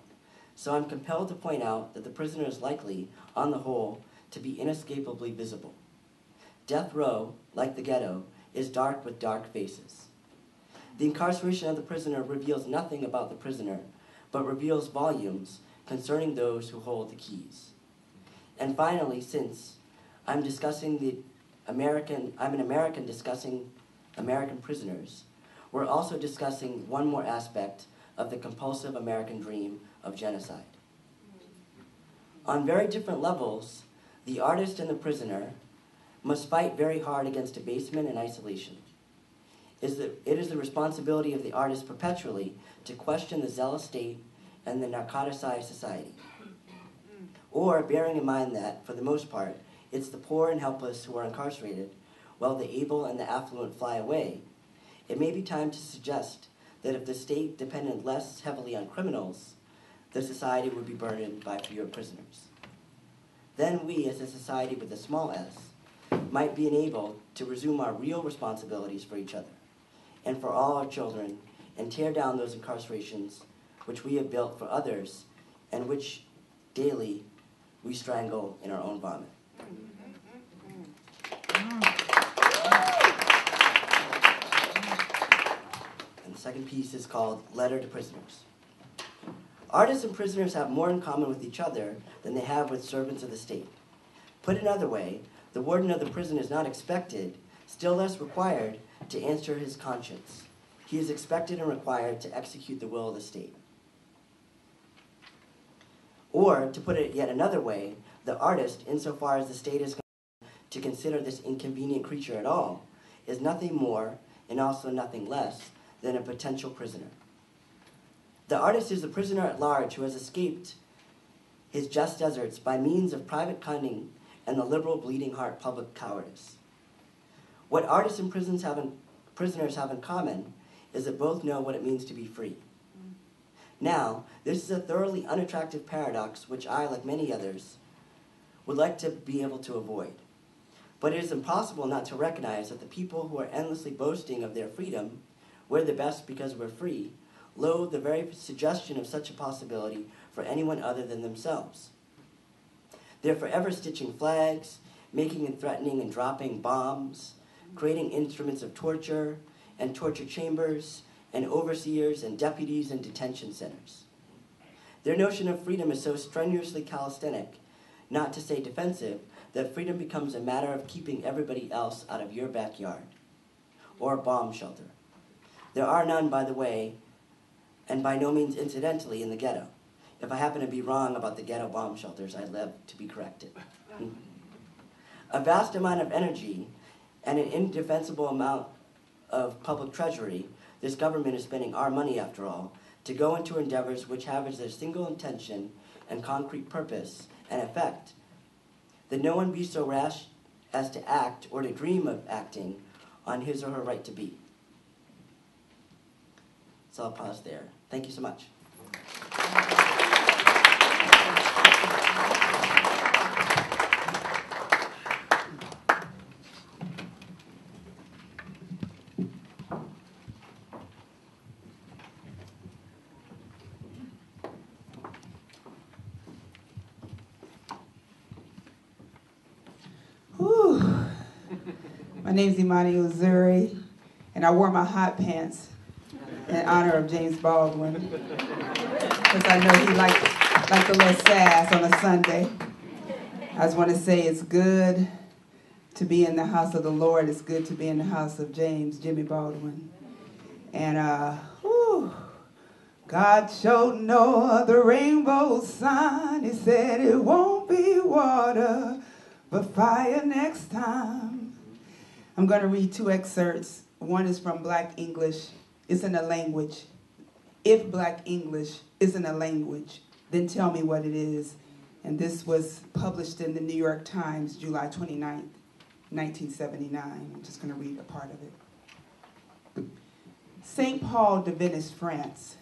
so I'm compelled to point out that the prisoner is likely, on the whole, to be inescapably visible. Death row, like the ghetto, is dark with dark faces. The incarceration of the prisoner reveals nothing about the prisoner, but reveals volumes concerning those who hold the keys. And finally, since I'm an American discussing American prisoners, we're also discussing one more aspect of the compulsive American dream of genocide. On very different levels, the artist and the prisoner must fight very hard against abasement and isolation. It is the responsibility of the artist perpetually to question the zealous state and the narcoticized society. Or, bearing in mind that, for the most part, it's the poor and helpless who are incarcerated, while the able and the affluent fly away, it may be time to suggest that if the state depended less heavily on criminals, the society would be burdened by fewer prisoners. Then we, as a society with a small s, might be enabled to resume our real responsibilities for each other and for all our children, and tear down those incarcerations which we have built for others and which daily we strangle in our own vomit. And the second piece is called Letter to Prisoners. Artists and prisoners have more in common with each other than they have with servants of the state. Put another way, the warden of the prison is not expected, still less required, to answer his conscience. He is expected and required to execute the will of the state. Or, to put it yet another way, the artist, insofar as the state is to consider this inconvenient creature at all, is nothing more and also nothing less than a potential prisoner. The artist is the prisoner at large who has escaped his just deserts by means of private cunning and the liberal bleeding heart public cowardice. What artists and prisoners have in common is that both know what it means to be free. Now, this is a thoroughly unattractive paradox which I, like many others, would like to be able to avoid. But it is impossible not to recognize that the people who are endlessly boasting of their freedom, we're the best because we're free, loathe the very suggestion of such a possibility for anyone other than themselves. They're forever stitching flags, making and threatening and dropping bombs, creating instruments of torture and torture chambers and overseers and deputies and detention centers. Their notion of freedom is so strenuously calisthenic, not to say defensive, that freedom becomes a matter of keeping everybody else out of your backyard or a bomb shelter. There are none, by the way, and by no means incidentally, in the ghetto. If I happen to be wrong about the ghetto bomb shelters, I'd love to be corrected. A vast amount of energy and an indefensible amount of public treasury, this government is spending our money, after all, to go into endeavors which have as their single intention and concrete purpose and effect that no one be so rash as to act or to dream of acting on his or her right to be. So I'll pause there. Thank you so much. My name's Imani Uzuri, and I wore my hot pants in honor of James Baldwin, because I know he liked a little sass on a Sunday. I just want to say it's good to be in the house of the Lord. It's good to be in the house of Jimmy Baldwin. And, God showed no other rainbow sign. He said it won't be water, but fire next time. I'm going to read two excerpts. One is from Black English. Isn't a language. If Black English isn't a language, then tell me what it is. And this was published in the New York Times, July 29th, 1979. I'm just going to read a part of it. St. Paul de Venice, France.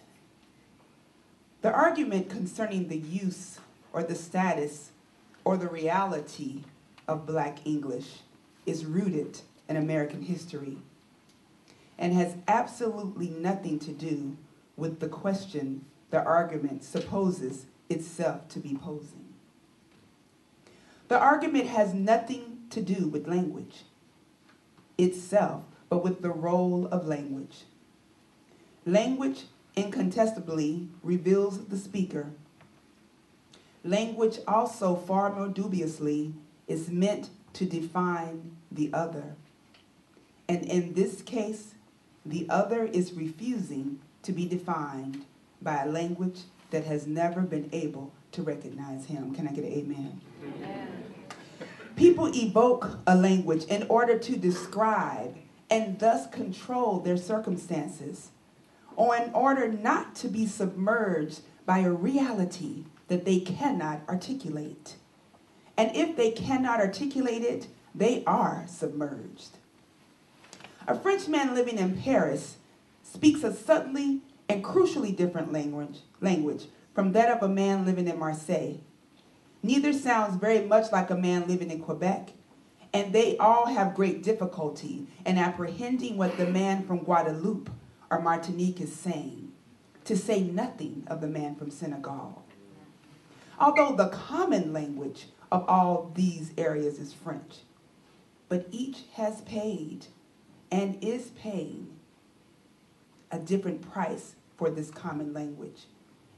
The argument concerning the use or the status or the reality of Black English is rooted in American history and has absolutely nothing to do with the question the argument supposes itself to be posing. The argument has nothing to do with language itself, but with the role of language. Language incontestably reveals the speaker. Language also, far more dubiously, is meant to define the other. And in this case, the other is refusing to be defined by a language that has never been able to recognize him. Can I get an amen? Amen. People evoke a language in order to describe and thus control their circumstances, or in order not to be submerged by a reality that they cannot articulate. And if they cannot articulate it, they are submerged. A Frenchman living in Paris speaks a subtly and crucially different language from that of a man living in Marseille. Neither sounds very much like a man living in Quebec, and they all have great difficulty in apprehending what the man from Guadeloupe or Martinique is saying, to say nothing of the man from Senegal. Although the common language of all these areas is French, but each has paid and is paying a different price for this common language,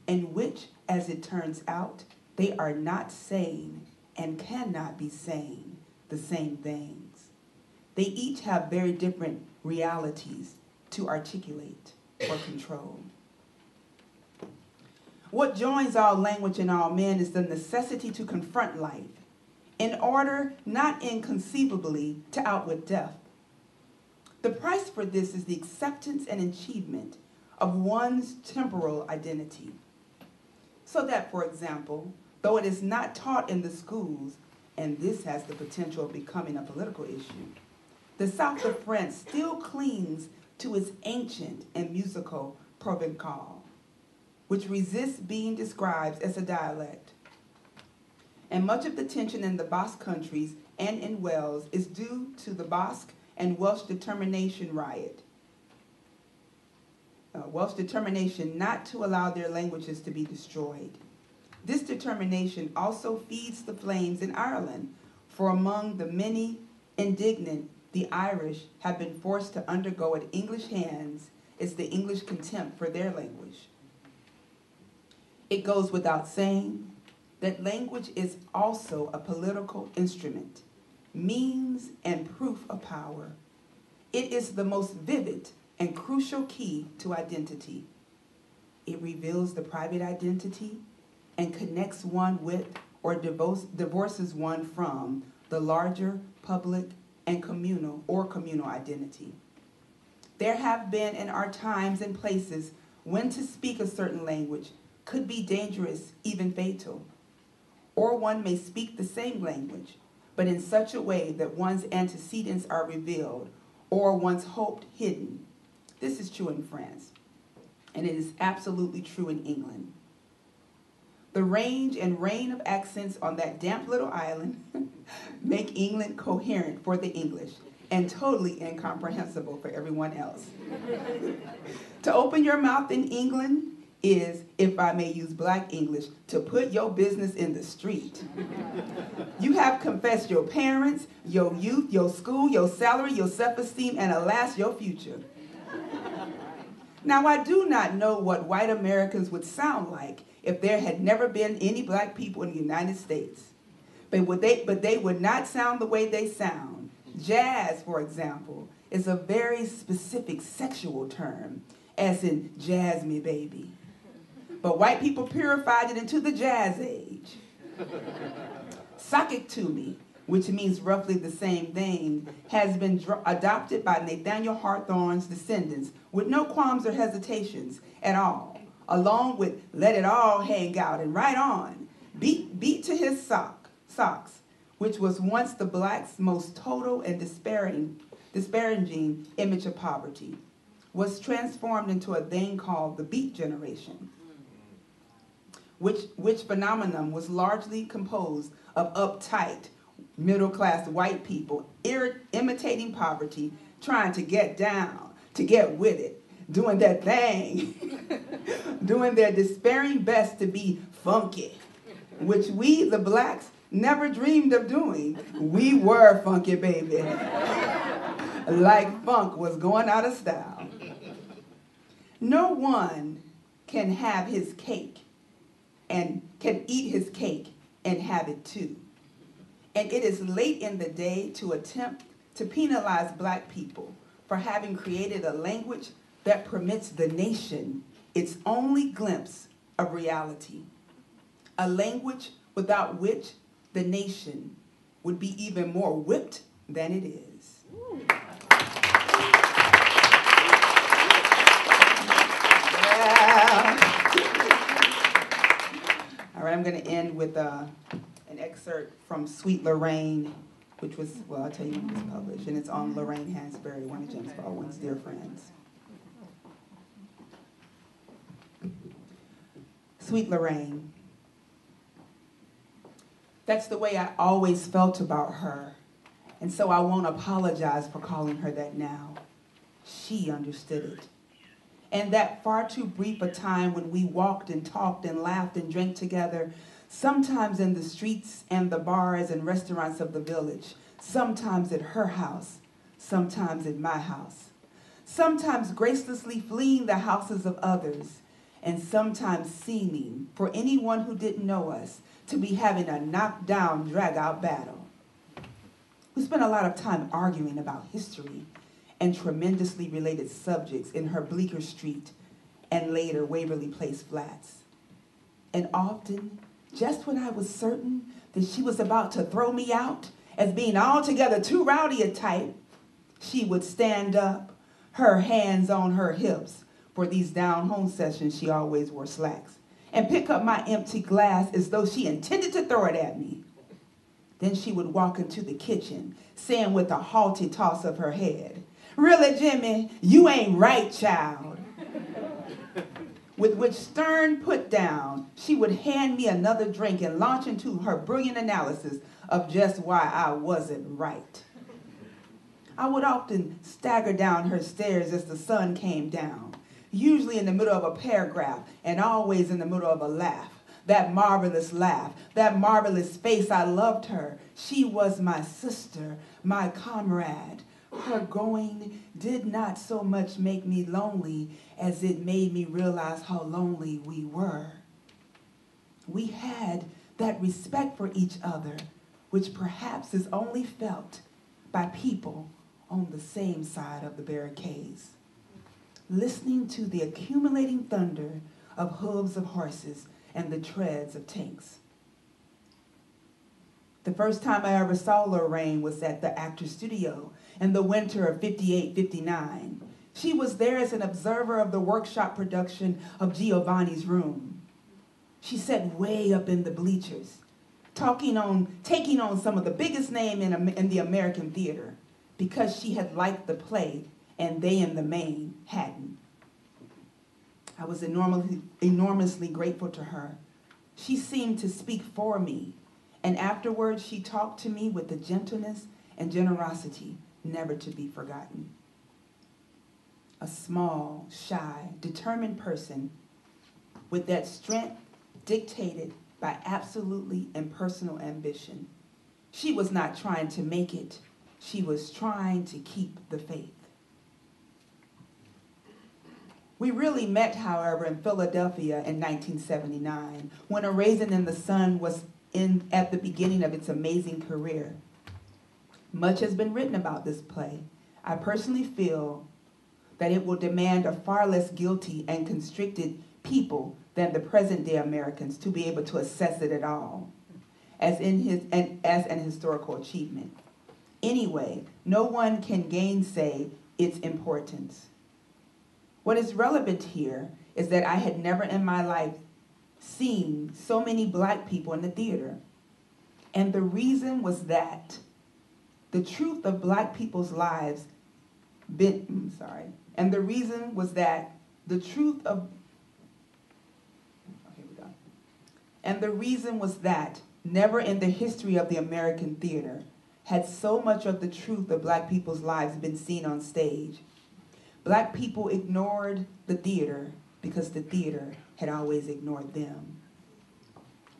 in which, as it turns out, they are not saying and cannot be saying the same things. They each have very different realities to articulate or control. What joins all language and all men is the necessity to confront life in order, not inconceivably, to outwit death. The price for this is the acceptance and achievement of one's temporal identity. So that, for example, though it is not taught in the schools, and this has the potential of becoming a political issue, the south of France still clings to its ancient and musical Provençal, which resists being described as a dialect. And much of the tension in the Basque countries and in Wales is due to the Basque and Welsh determination Welsh determination not to allow their languages to be destroyed. This determination also feeds the flames in Ireland, for among the many indignant the Irish have been forced to undergo at English hands is the English contempt for their language. It goes without saying that language is also a political instrument, means and proof of power. It is the most vivid and crucial key to identity. It reveals the private identity and connects one with or divorces one from the larger public and communal identity. There have been and are times and places when to speak a certain language could be dangerous, even fatal. Or one may speak the same language, but in such a way that one's antecedents are revealed or one's hope hidden. This is true in France, and it is absolutely true in England. The range and reign of accents on that damp little island make England coherent for the English and totally incomprehensible for everyone else. To open your mouth in England is, if I may use black English, to put your business in the street. You have confessed your parents, your youth, your school, your salary, your self-esteem, and alas, your future. Now, I do not know what white Americans would sound like if there had never been any black people in the United States. But they would not sound the way they sound. Jazz, for example, is a very specific sexual term, as in jazz me baby. But white people purified it into the jazz age. Sock it to me, which means roughly the same thing, has been adopted by Nathaniel Hawthorne's descendants with no qualms or hesitations at all, along with let it all hang out and right on. Beat to his socks, which was once the blacks' most total and disparaging image of poverty, was transformed into a thing called the Beat Generation, which phenomenon was largely composed of uptight, middle-class white people imitating poverty, trying to get down, to get with it, doing their thing, doing their despairing best to be funky, which we, the blacks, never dreamed of doing. We were funky, baby. Like funk was going out of style. No one can have his cake and can eat his cake and have it too. And it is late in the day to attempt to penalize black people for having created a language that permits the nation its only glimpse of reality. A language without which the nation would be even more whipped than it is. Yeah. All right, I'm going to end with an excerpt from Sweet Lorraine, which was, well, I'll tell you when it was published, and it's on Lorraine Hansberry, one of James Baldwin's dear friends. Sweet Lorraine. That's the way I always felt about her, and so I won't apologize for calling her that now. She understood it. And that far too brief a time when we walked and talked and laughed and drank together, sometimes in the streets and the bars and restaurants of the village, sometimes at her house, sometimes at my house, sometimes gracelessly fleeing the houses of others, and sometimes seeming, for anyone who didn't know us, to be having a knockdown, drag-out battle. We spent a lot of time arguing about history and tremendously related subjects in her Bleecker Street and later Waverly Place flats. And often, just when I was certain that she was about to throw me out as being altogether too rowdy a type, she would stand up, her hands on her hips. For these down-home sessions, she always wore slacks, and pick up my empty glass as though she intended to throw it at me. Then she would walk into the kitchen, saying with a haughty toss of her head, "Really, Jimmy, you ain't right, child." With which stern put down, she would hand me another drink and launch into her brilliant analysis of just why I wasn't right. I would often stagger down her stairs as the sun came down, usually in the middle of a paragraph and always in the middle of a laugh. That marvelous laugh, that marvelous face. I loved her. She was my sister, my comrade. Her going did not so much make me lonely as it made me realize how lonely we were. We had that respect for each other, which perhaps is only felt by people on the same side of the barricades. Listening to the accumulating thunder of hooves of horses and the treads of tanks. The first time I ever saw Lorraine was at the Actors Studio in the winter of 58-59. She was there as an observer of the workshop production of Giovanni's Room. She sat way up in the bleachers, taking on some of the biggest names in the American theater because she had liked the play and they in the main hadn't. I was enormously grateful to her. She seemed to speak for me, and afterwards she talked to me with a gentleness and generosity never to be forgotten. A small, shy, determined person with that strength dictated by absolutely impersonal ambition. She was not trying to make it. She was trying to keep the faith. We really met, however, in Philadelphia in 1979, when A Raisin in the Sun was at the beginning of its amazing career. Much has been written about this play. I personally feel that it will demand a far less guilty and constricted people than the present-day Americans to be able to assess it at all, as an historical achievement. Anyway, no one can gainsay its importance. What is relevant here is that I had never in my life seen so many black people in the theater. And the reason was that the truth of black people's lives and the reason was that the truth of And the reason was that never in the history of the American theater had so much of the truth of black people's lives been seen on stage. Black people ignored the theater because the theater had always ignored them.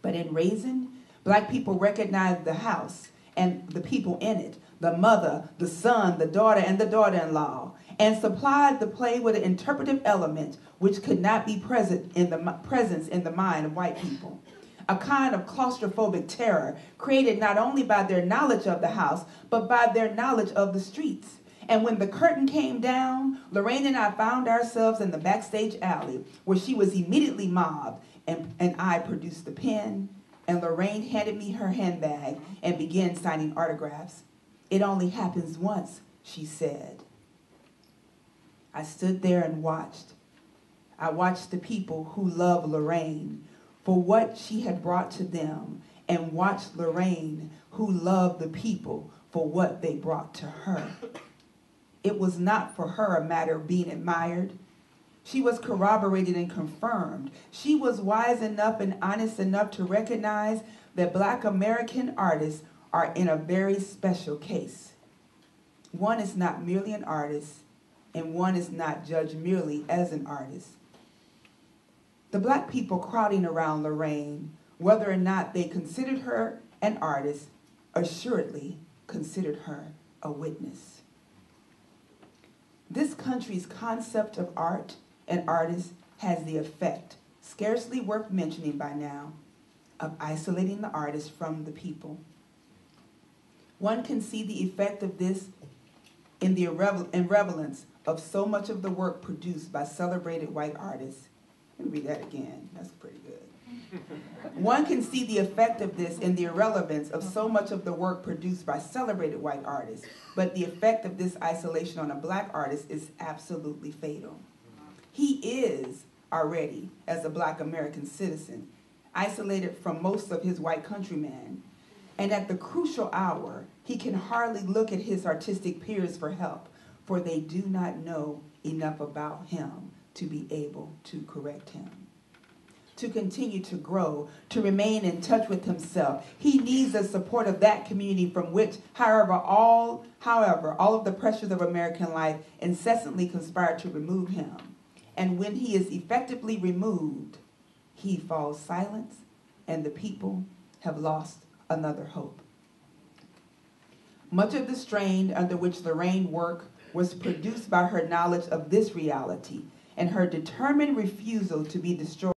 But in Raisin, black people recognized the house and the people in it, the mother, the son, the daughter, and the daughter-in-law, and supplied the play with an interpretive element which could not be present in the mind of white people. A kind of claustrophobic terror created not only by their knowledge of the house, but by their knowledge of the streets. And when the curtain came down, Lorraine and I found ourselves in the backstage alley where she was immediately mobbed, and I produced the pen, and Lorraine handed me her handbag and began signing autographs. "It only happens once," she said. I stood there and watched. I watched the people who loved Lorraine for what she had brought to them, and watched Lorraine who loved the people for what they brought to her. It was not for her a matter of being admired. She was corroborated and confirmed. She was wise enough and honest enough to recognize that Black American artists are in a very special case. One is not merely an artist, and one is not judged merely as an artist. The Black people crowding around Lorraine, whether or not they considered her an artist, assuredly considered her a witness. This country's concept of art and artists has the effect, scarcely worth mentioning by now, of isolating the artist from the people. One can see the effect of this in the irrelevance of so much of the work produced by celebrated white artists. Let me read that again. That's pretty good. One can see the effect of this in the irrelevance of so much of the work produced by celebrated white artists, but the effect of this isolation on a Black artist is absolutely fatal. He is already, as a Black American citizen, isolated from most of his white countrymen, and at the crucial hour, he can hardly look at his artistic peers for help, for they do not know enough about him to be able to correct him. To continue to grow, to remain in touch with himself, he needs the support of that community from which, however, all of the pressures of American life incessantly conspire to remove him. And when he is effectively removed, he falls silent, and the people have lost another hope. Much of the strain under which Lorraine worked was produced by her knowledge of this reality and her determined refusal to be destroyed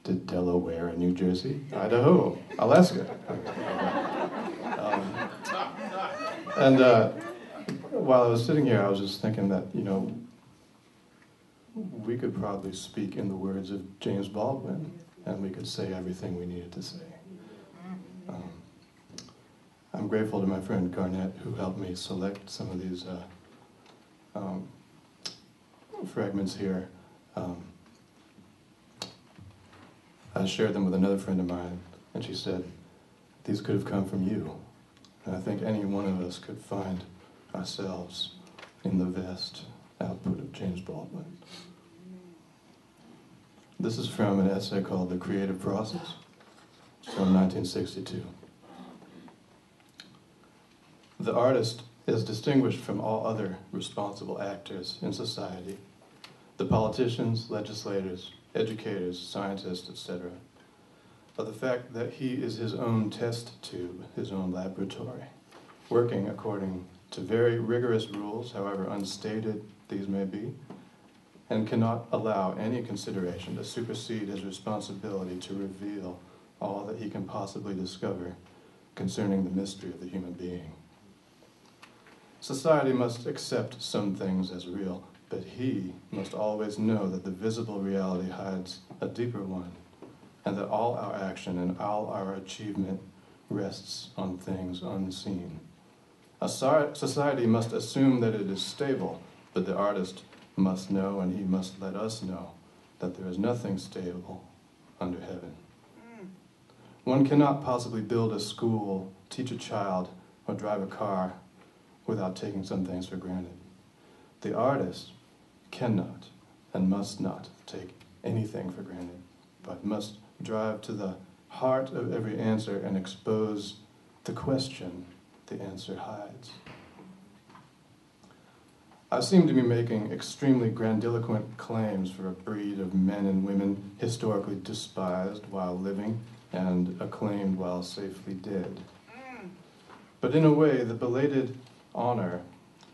did Delaware and New Jersey, Idaho, Alaska. And while I was sitting here, I was just thinking that, you know, we could probably speak in the words of James Baldwin, and we could say everything we needed to say. I'm grateful to my friend Garnett, who helped me select some of these fragments here. I shared them with another friend of mine, and she said, these could have come from you. And I think any one of us could find ourselves in the vast output of James Baldwin. This is from an essay called The Creative Process from 1962. The artist is distinguished from all other responsible actors in society, the politicians, legislators, educators, scientists, etc., by the fact that he is his own test tube, his own laboratory, working according to very rigorous rules, however unstated these may be, and cannot allow any consideration to supersede his responsibility to reveal all that he can possibly discover concerning the mystery of the human being. Society must accept some things as real, but he must always know that the visible reality hides a deeper one, and that all our action and all our achievement rests on things unseen. A society must assume that it is stable, but the artist must know, and he must let us know, that there is nothing stable under heaven. One cannot possibly build a school, teach a child, or drive a car without taking some things for granted. The artist cannot and must not take anything for granted, but must drive to the heart of every answer and expose the question the answer hides. I seem to be making extremely grandiloquent claims for a breed of men and women historically despised while living and acclaimed while safely dead. But in a way, the belated honor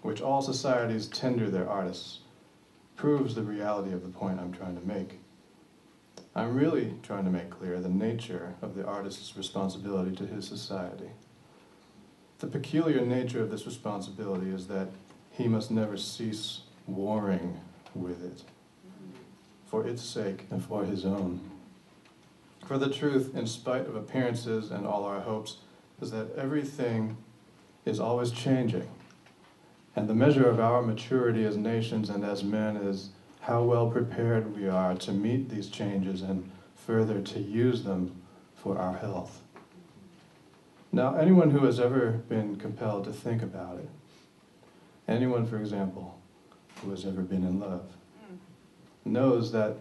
which all societies tender their artists proves the reality of the point I'm trying to make. I'm really trying to make clear the nature of the artist's responsibility to his society. The peculiar nature of this responsibility is that he must never cease warring with it, for its sake and for his own. For the truth, in spite of appearances and all our hopes, is that everything is always changing. And the measure of our maturity as nations and as men is how well prepared we are to meet these changes and further to use them for our health. Now, anyone who has ever been compelled to think about it, anyone, for example, who has ever been in love, knows that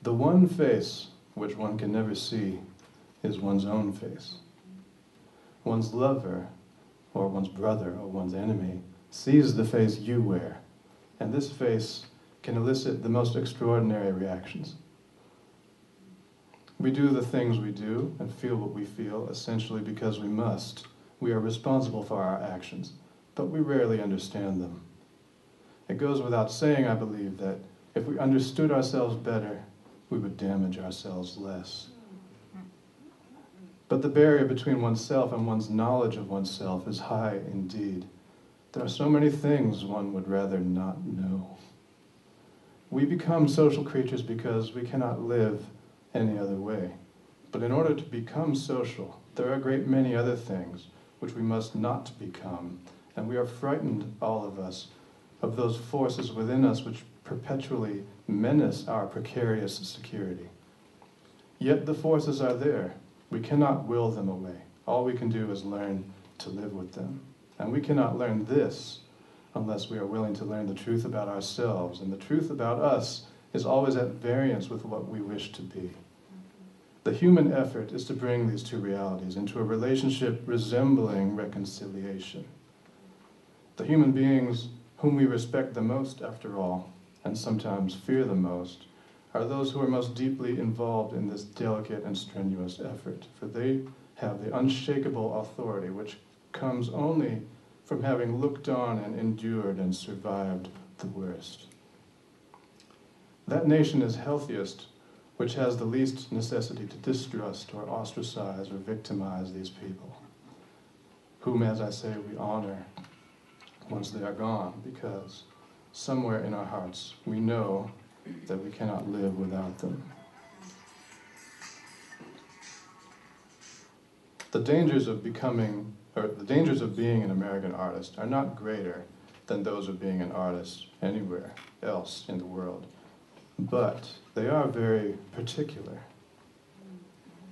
the one face which one can never see is one's own face. One's lover, or one's brother, or one's enemy, sees the face you wear, and this face can elicit the most extraordinary reactions. We do the things we do and feel what we feel essentially because we must. We are responsible for our actions, but we rarely understand them. It goes without saying, I believe, that if we understood ourselves better, we would damage ourselves less. But the barrier between oneself and one's knowledge of oneself is high indeed. There are so many things one would rather not know. We become social creatures because we cannot live any other way. But in order to become social, there are a great many other things which we must not become, and we are frightened, all of us, of those forces within us which perpetually menace our precarious security. Yet the forces are there. We cannot will them away. All we can do is learn to live with them. And we cannot learn this unless we are willing to learn the truth about ourselves, and the truth about us is always at variance with what we wish to be. The human effort is to bring these two realities into a relationship resembling reconciliation. The human beings whom we respect the most, after all, and sometimes fear the most, are those who are most deeply involved in this delicate and strenuous effort, for they have the unshakable authority which comes only from having looked on and endured and survived the worst. That nation is healthiest which has the least necessity to distrust or ostracize or victimize these people, whom, as I say, we honor once they are gone, because somewhere in our hearts we know that we cannot live without them. The dangers of being an American artist are not greater than those of being an artist anywhere else in the world, but they are very particular.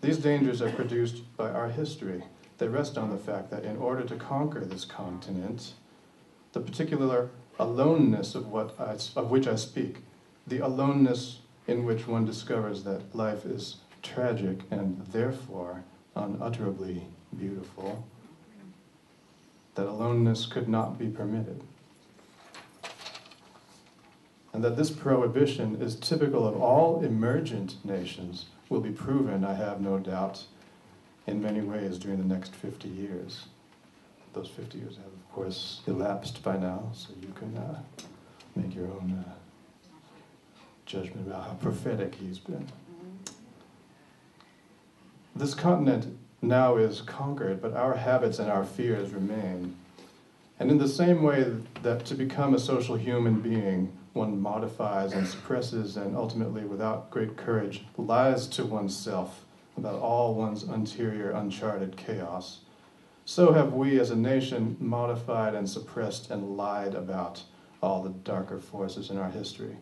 These dangers are produced by our history. They rest on the fact that in order to conquer this continent, the particular aloneness of which I speak, the aloneness in which one discovers that life is tragic and therefore unutterably beautiful, that aloneness could not be permitted. And that this prohibition is typical of all emergent nations will be proven, I have no doubt, in many ways during the next 50 years. Those 50 years have, of course, elapsed by now, so you can make your own judgment about how prophetic he's been. This continent now is conquered, but our habits and our fears remain. And in the same way that to become a social human being, one modifies and suppresses and ultimately, without great courage, lies to oneself about all one's interior uncharted chaos, so have we as a nation modified and suppressed and lied about all the darker forces in our history.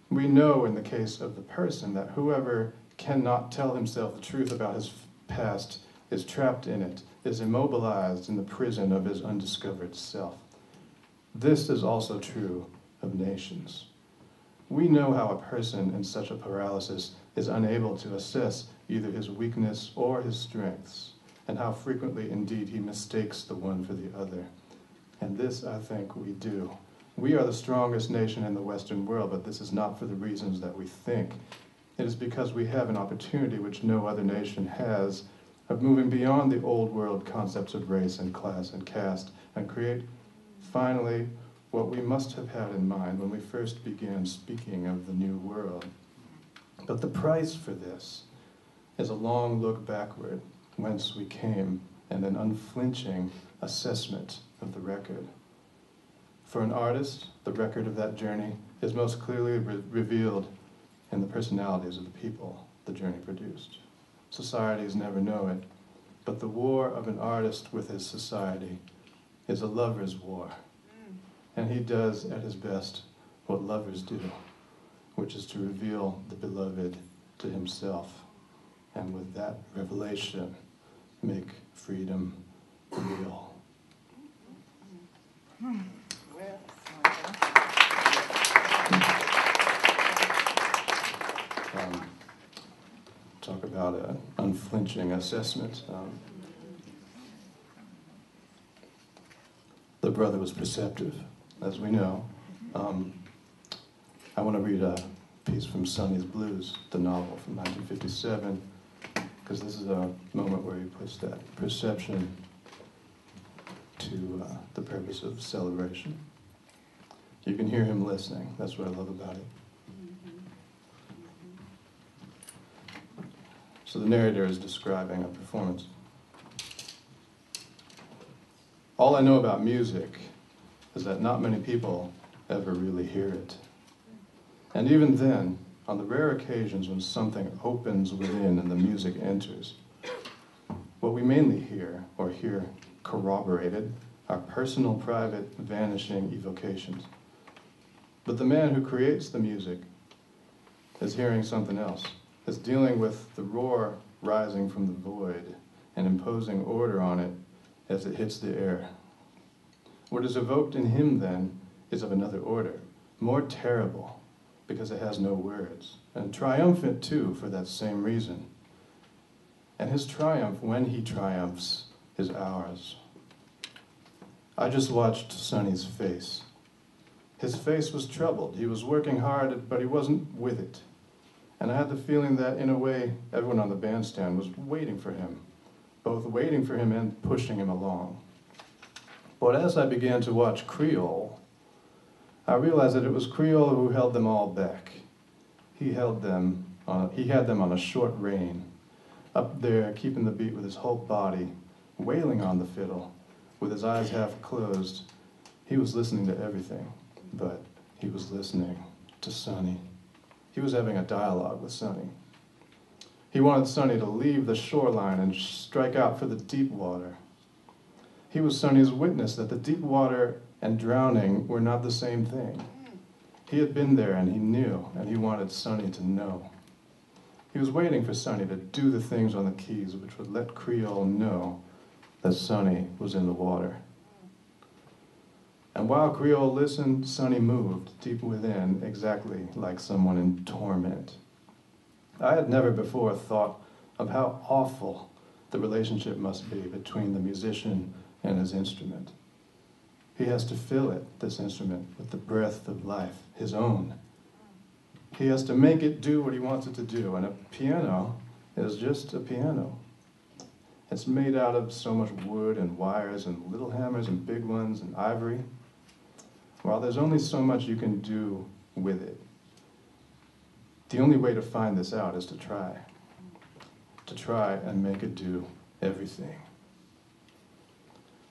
We know in the case of the person that whoever cannot tell himself the truth about his past is trapped in it, is immobilized in the prison of his undiscovered self. This is also true of nations. We know how a person in such a paralysis is unable to assess either his weakness or his strengths, and how frequently indeed he mistakes the one for the other. And this, I think, we do. We are the strongest nation in the Western world, but this is not for the reasons that we think. It is because we have an opportunity which no other nation has of moving beyond the old world concepts of race and class and caste and create, finally, what we must have had in mind when we first began speaking of the new world. But the price for this is a long look backward, whence we came, and an unflinching assessment of the record. For an artist, the record of that journey is most clearly revealed in the personalities of the people the journey produced. Societies never know it, but the war of an artist with his society is a lover's war. And he does at his best what lovers do, which is to reveal the beloved to himself. And with that revelation, make freedom real. Talk about an unflinching assessment. The brother was perceptive, as we know. I want to read a piece from Sonny's Blues, the novel from 1957, because this is a moment where he puts that perception to the purpose of celebration. You can hear him listening. That's what I love about it. So the narrator is describing a performance. All I know about music is that not many people ever really hear it. And even then, on the rare occasions when something opens within and the music enters, what we mainly hear, or hear corroborated, are personal, private, vanishing evocations. But the man who creates the music is hearing something else, is dealing with the roar rising from the void and imposing order on it as it hits the air. What is evoked in him, then, is of another order, more terrible, because it has no words, and triumphant, too, for that same reason. And his triumph, when he triumphs, is ours. I just watched Sonny's face. His face was troubled. He was working hard, but he wasn't with it. And I had the feeling that, in a way, everyone on the bandstand was waiting for him, both waiting for him and pushing him along. But as I began to watch Creole, I realized that it was Creole who held them all back. He held them He had them on a short rein, up there keeping the beat with his whole body, wailing on the fiddle, with his eyes half closed. He was listening to everything, but he was listening to Sonny. He was having a dialogue with Sonny. He wanted Sonny to leave the shoreline and strike out for the deep water. He was Sonny's witness that the deep water and drowning were not the same thing. He had been there and he knew, and he wanted Sonny to know. He was waiting for Sonny to do the things on the keys which would let Creole know that Sonny was in the water. And while Creole listened, Sonny moved deep within, exactly like someone in torment. I had never before thought of how awful the relationship must be between the musician and his instrument. He has to fill it, this instrument, with the breath of life, his own. He has to make it do what he wants it to do, and a piano is just a piano. It's made out of so much wood and wires and little hammers and big ones and ivory. Well, there's only so much you can do with it. The only way to find this out is to try and make it do everything.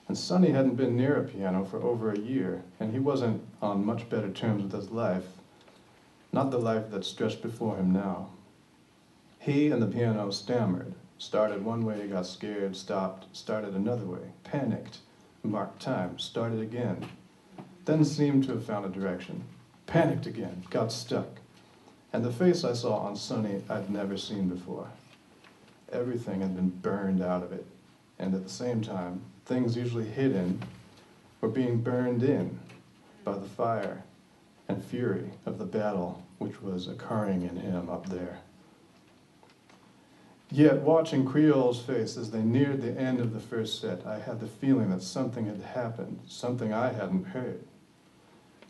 And Sonny hadn't been near a piano for over a year, and he wasn't on much better terms with his life, not the life that stretched before him now. He and the piano stammered, started one way, got scared, stopped, started another way, panicked, marked time, started again, then seemed to have found a direction, panicked again, got stuck. And the face I saw on Sonny I'd never seen before. Everything had been burned out of it, and at the same time, things usually hidden were being burned in by the fire and fury of the battle which was occurring in him up there. Yet, watching Creole's face as they neared the end of the first set, I had the feeling that something had happened, something I hadn't heard.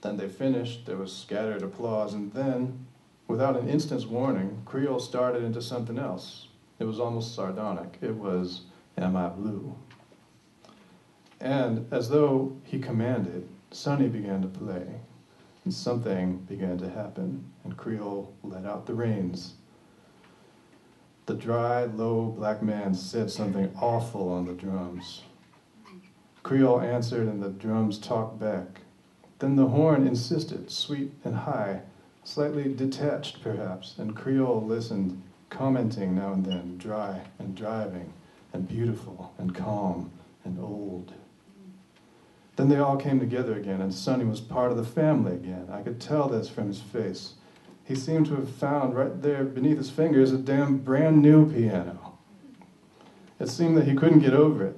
Then they finished, there was scattered applause, and then, without an instant's warning, Creole started into something else. It was almost sardonic. It was, "Am I Blue?" And as though he commanded, Sonny began to play, and something began to happen, and Creole let out the reins. The dry, low black man said something awful on the drums. Creole answered, and the drums talked back. Then the horn insisted, sweet and high, slightly detached perhaps, and Creole listened, commenting now and then, dry and driving, and beautiful and calm and old. Then they all came together again, and Sonny was part of the family again. I could tell this from his face. He seemed to have found right there beneath his fingers a damn brand new piano. It seemed that he couldn't get over it.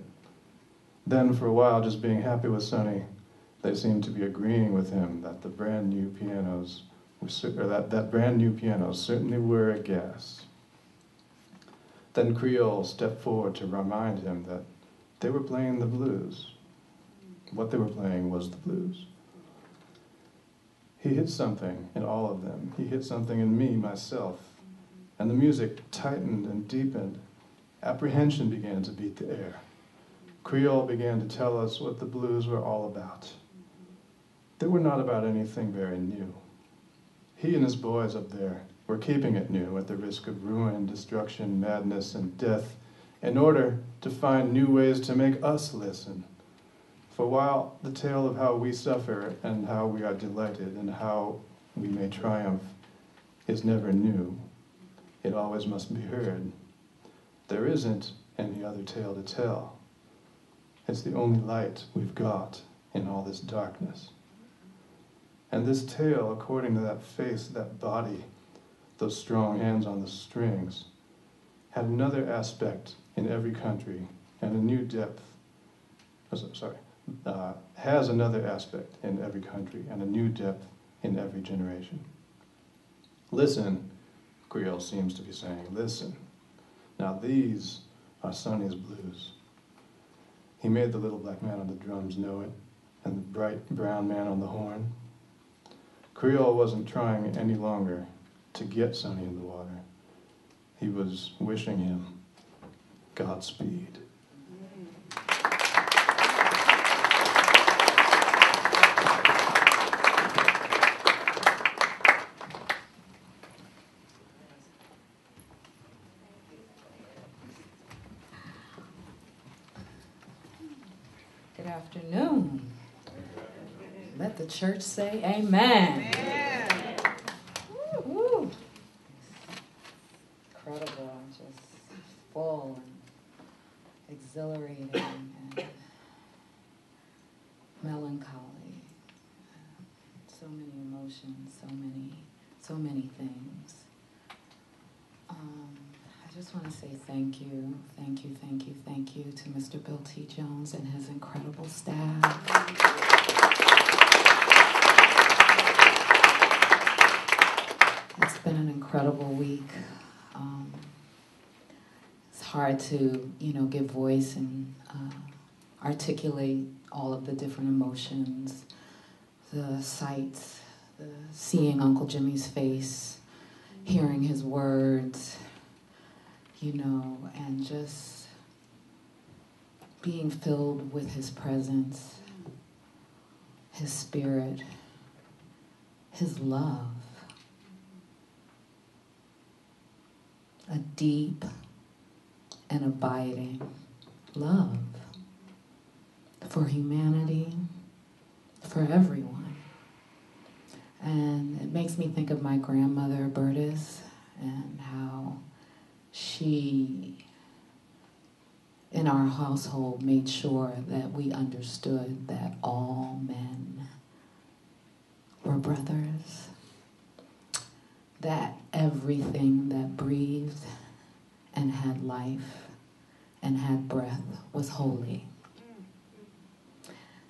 Then for a while, just being happy with Sonny, they seemed to be agreeing with him that the brand new pianos that brand new pianos certainly were a gas. Then Creole stepped forward to remind him that they were playing the blues. What they were playing was the blues. He hit something in all of them. He hit something in me, myself. And the music tightened and deepened. Apprehension began to beat the air. Creole began to tell us what the blues were all about. They were not about anything very new. He and his boys up there were keeping it new at the risk of ruin, destruction, madness, and death in order to find new ways to make us listen. For while the tale of how we suffer and how we are delighted and how we may triumph is never new, it always must be heard. There isn't any other tale to tell. It's the only light we've got in all this darkness. And this tale, according to that face, that body, those strong hands on the strings, had another aspect in every country and a new depth. Has another aspect in every country and a new depth in every generation. Listen, Creole seems to be saying, listen. Now these are Sonny's blues. He made the little black man on the drums know it, and the bright brown man on the horn. Creole wasn't trying any longer to get Sonny in the water. He was wishing him Godspeed. afternoon. Let the church say amen. Amen. Woo. Incredible, just full and exhilarating and melancholy. So many emotions, so many things. I just want to say thank you to Mr. Bill T. Jones and his incredible staff. It's been an incredible week. It's hard to, give voice and articulate all of the different emotions, the sights, the seeing Uncle Jimmy's face, hearing his words, and just being filled with his presence, his spirit, his love. A deep and abiding love for humanity, for everyone. And it makes me think of my grandmother, Bertis, and how she, in our household, made sure that we understood that all men were brothers, that everything that breathed and had life and had breath was holy.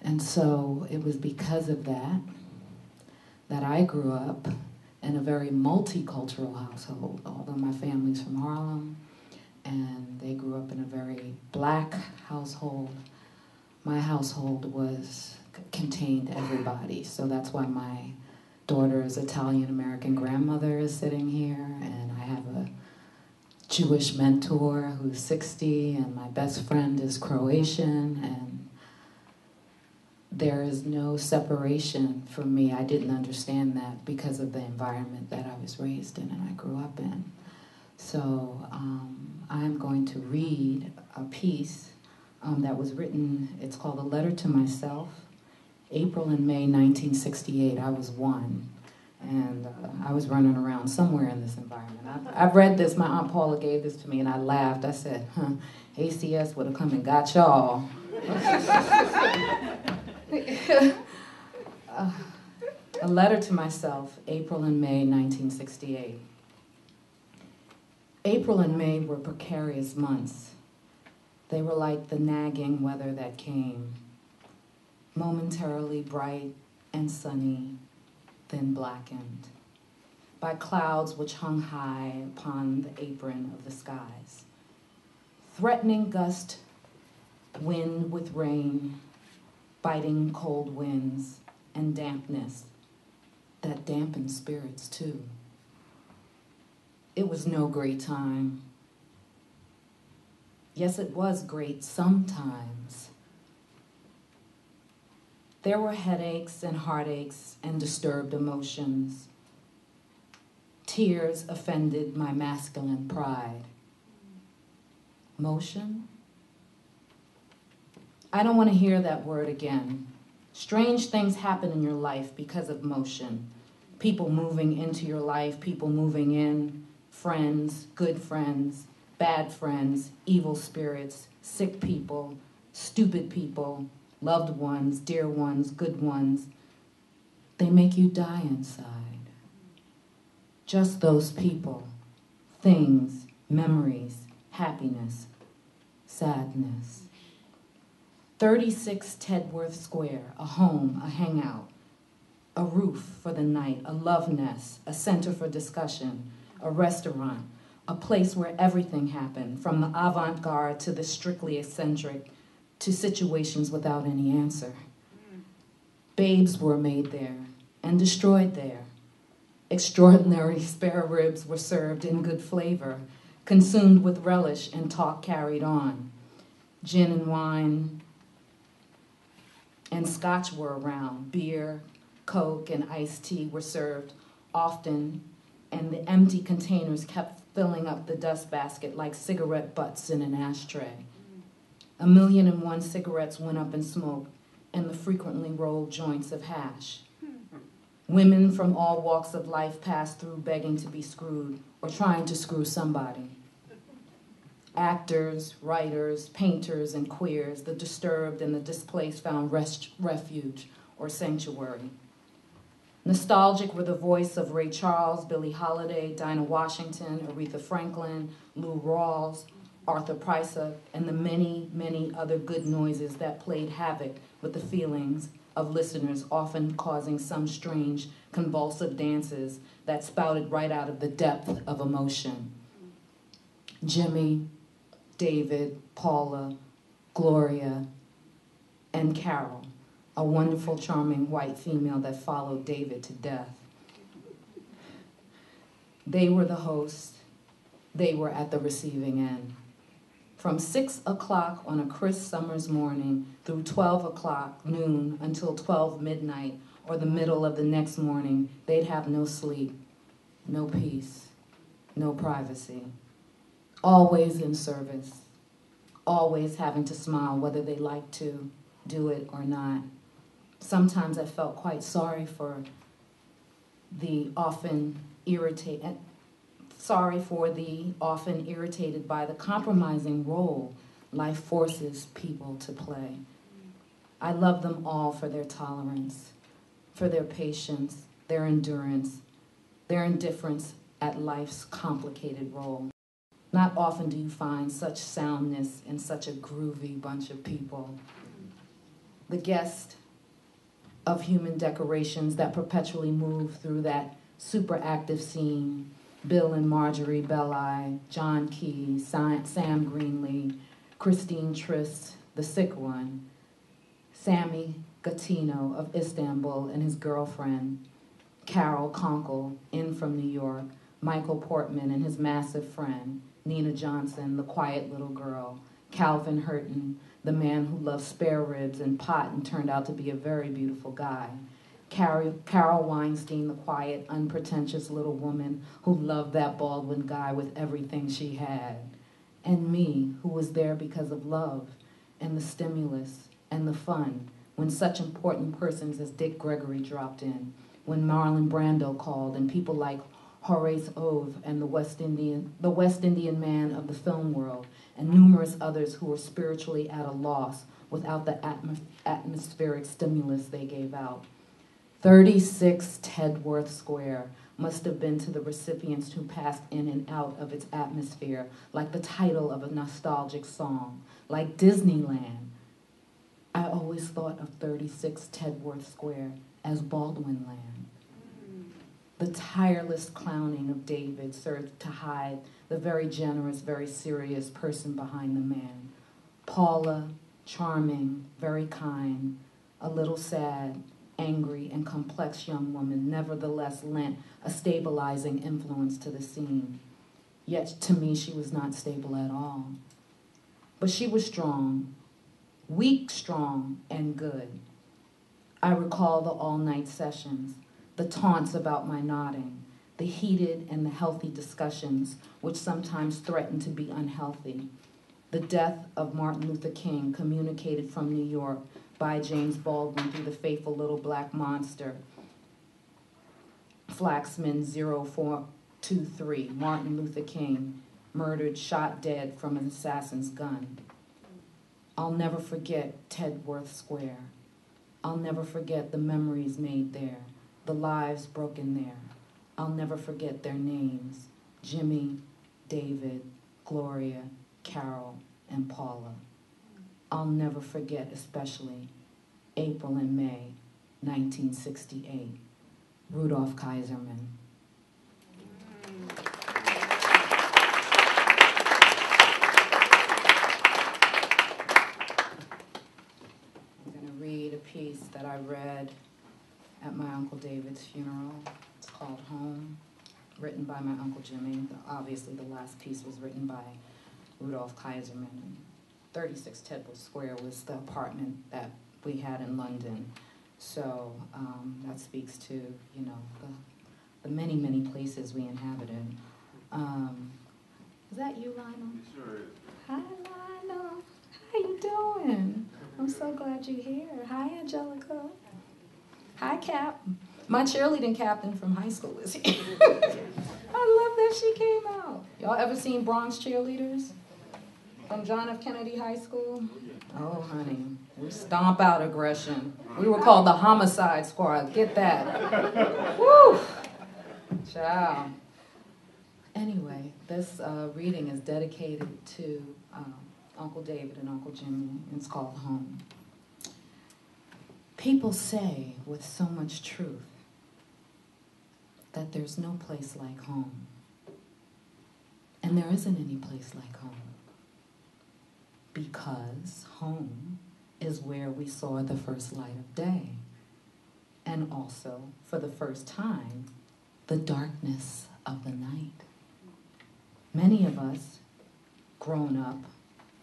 And so it was because of that I grew up in a very multicultural household, although my family's from Harlem, and they grew up in a very black household. My household contained everybody, so that's why my daughter's Italian-American grandmother is sitting here, and I have a Jewish mentor who's 60, and my best friend is Croatian, and there is no separation for me. I didn't understand that because of the environment that I was raised in and I grew up in. So I'm going to read a piece that was written, it's called A Letter to Myself, April and May 1968. I was 1, and I was running around somewhere in this environment. I've read this, my Aunt Paula gave this to me, and I laughed. I said, ACS would have come and got y'all. A Letter to Myself, April and May 1968. April and May were precarious months. They were like the nagging weather that came, momentarily bright and sunny, then blackened by clouds which hung high upon the apron of the skies. Threatening gust, wind with rain, biting cold winds, and dampness that dampened spirits too. It was no great time. Yes, it was great sometimes. There were headaches and heartaches and disturbed emotions. Tears offended my masculine pride. Motion? I don't want to hear that word again. Strange things happen in your life because of motion. People moving into your life, people moving in, friends, good friends, bad friends, evil spirits, sick people, stupid people, loved ones, dear ones, good ones. They make you die inside. Just those people, things, memories, happiness, sadness. 36 Tedworth Square, a home, a hangout, a roof for the night, a love nest, a center for discussion, a restaurant, a place where everything happened, from the avant-garde to the strictly eccentric, to situations without any answer. Babes were made there and destroyed there. Extraordinary spare ribs were served in good flavor, consumed with relish and talk carried on. Gin and wine and scotch were around. Beer, Coke, and iced tea were served often, and the empty containers kept filling up the dust basket like cigarette butts in an ashtray. 1,000,001 cigarettes went up in smoke, and the frequently rolled joints of hash. Women from all walks of life passed through begging to be screwed or trying to screw somebody. Actors, writers, painters, and queers, the disturbed and the displaced found refuge or sanctuary. Nostalgic were the voice of Ray Charles, Billie Holiday, Dinah Washington, Aretha Franklin, Lou Rawls, Arthur Prysock, and the many, many other good noises that played havoc with the feelings of listeners, often causing some strange, convulsive dances that spouted right out of the depth of emotion. Jimmy, David, Paula, Gloria, and Carol, a wonderful, charming white female that followed David to death. They were the hosts. They were at the receiving end. From 6 o'clock on a crisp summer's morning through 12 o'clock noon until 12 midnight or the middle of the next morning, they'd have no sleep, no peace, no privacy. Always in service, always having to smile whether they liked to do it or not. Sometimes I felt quite sorry for the often irritated by the compromising role life forces people to play. I love them all for their tolerance, for their patience, their endurance, their indifference at life's complicated role. Not often do you find such soundness in such a groovy bunch of people. The guest of human decorations that perpetually move through that super active scene, Bill and Marjorie Belli, John Key, Sam Greenlee, Christine Trist, the sick one, Sammy Gattino of Istanbul and his girlfriend, Carol Conkle, in from New York, Michael Portman and his massive friend, Nina Johnson, the quiet little girl, Calvin Hurton, the man who loved spare ribs and pot and turned out to be a very beautiful guy, Carol Weinstein, the quiet, unpretentious little woman who loved that Baldwin guy with everything she had, and me, who was there because of love and the stimulus and the fun when such important persons as Dick Gregory dropped in, when Marlon Brando called, and people like Horace Ove and the West Indian man of the film world, and numerous others who were spiritually at a loss without the atmospheric stimulus they gave out. 36 Tedworth Square must have been to the recipients who passed in and out of its atmosphere like the title of a nostalgic song, like Disneyland. I always thought of 36 Tedworth Square as Baldwin Land. The tireless clowning of David served to hide the very generous, very serious person behind the man. Paula, charming, very kind, a little sad, angry, and complex young woman, nevertheless lent a stabilizing influence to the scene. Yet to me, she was not stable at all. But she was strong, weak, strong, and good. I recall the all-night sessions, the taunts about my nodding, the heated and the healthy discussions, which sometimes threatened to be unhealthy. The death of Martin Luther King, communicated from New York by James Baldwin through the faithful little black monster, Flaxman 0423, Martin Luther King, murdered, shot dead from an assassin's gun. I'll never forget Tedworth Square. I'll never forget the memories made there, the lives broken there. I'll never forget their names, Jimmy, David, Gloria, Carol, and Paula. I'll never forget, especially, April and May, 1968, Rudolph Kaiserman. I'm going to read a piece that I read at my Uncle David's funeral. It's called Home, written by my Uncle Jimmy. Obviously, the last piece was written by Rudolph Kaiserman. 36 Tedworth Square was the apartment that we had in London. So that speaks to, you know, the many, many places we inhabited. Is that you, Lionel? Sure is. Hi, Lionel. How you doing? glad you're here. Hi, Angelica. Hi, Cap. My cheerleading captain from high school is here. I love that she came out. Y'all ever seen Bronx cheerleaders from John F. Kennedy High School? Oh, honey, we stomp out aggression. We were called the Homicide Squad. Get that? Woo! Ciao. Anyway, this reading is dedicated to Uncle David and Uncle Jimmy. It's called Home. People say with so much truth that there's no place like home. And there isn't any place like home. Because home is where we saw the first light of day. And also, for the first time, the darkness of the night. Many of us, grown up,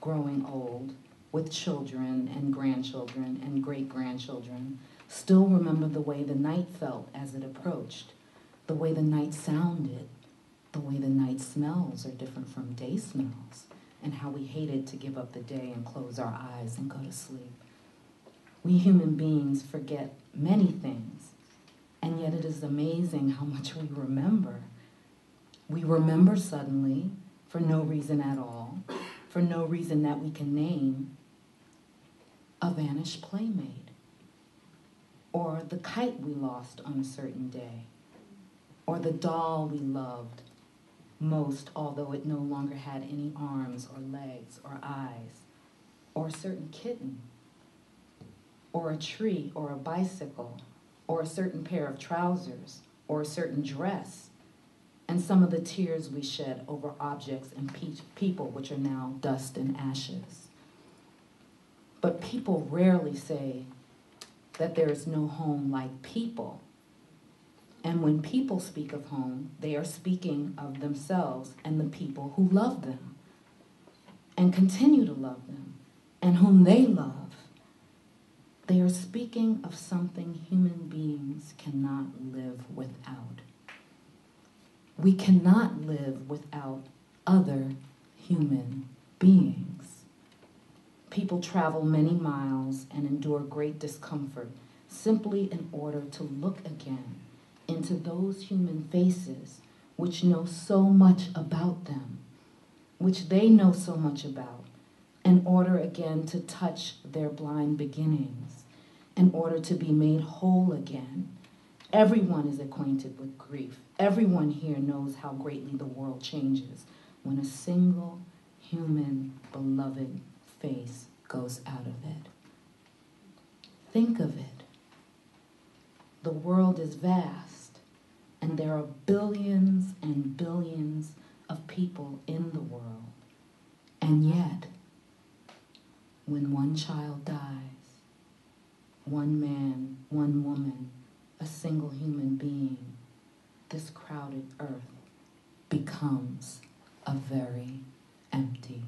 growing old, with children and grandchildren and great-grandchildren, still remember the way the night felt as it approached, the way the night sounded, the way the night smells are different from day smells, and how we hated to give up the day and close our eyes and go to sleep. We human beings forget many things, and yet it is amazing how much we remember. We remember suddenly, for no reason at all, for no reason that we can name, a vanished playmate, or the kite we lost on a certain day, or the doll we loved most, although it no longer had any arms or legs or eyes, or a certain kitten, or a tree or a bicycle, or a certain pair of trousers, or a certain dress, and some of the tears we shed over objects and people which are now dust and ashes. But people rarely say that there is no home like people. And when people speak of home, they are speaking of themselves and the people who love them and continue to love them and whom they love. They are speaking of something human beings cannot live without. We cannot live without other human beings. People travel many miles and endure great discomfort simply in order to look again into those human faces which know so much about them, which they know so much about, in order again to touch their blind beginnings, in order to be made whole again. Everyone is acquainted with grief. Everyone here knows how greatly the world changes when a single human beloved face goes out of it. Think of it. The world is vast, and there are billions and billions of people in the world. And yet, when one child dies, one man, one woman, a single human being, this crowded earth becomes a very empty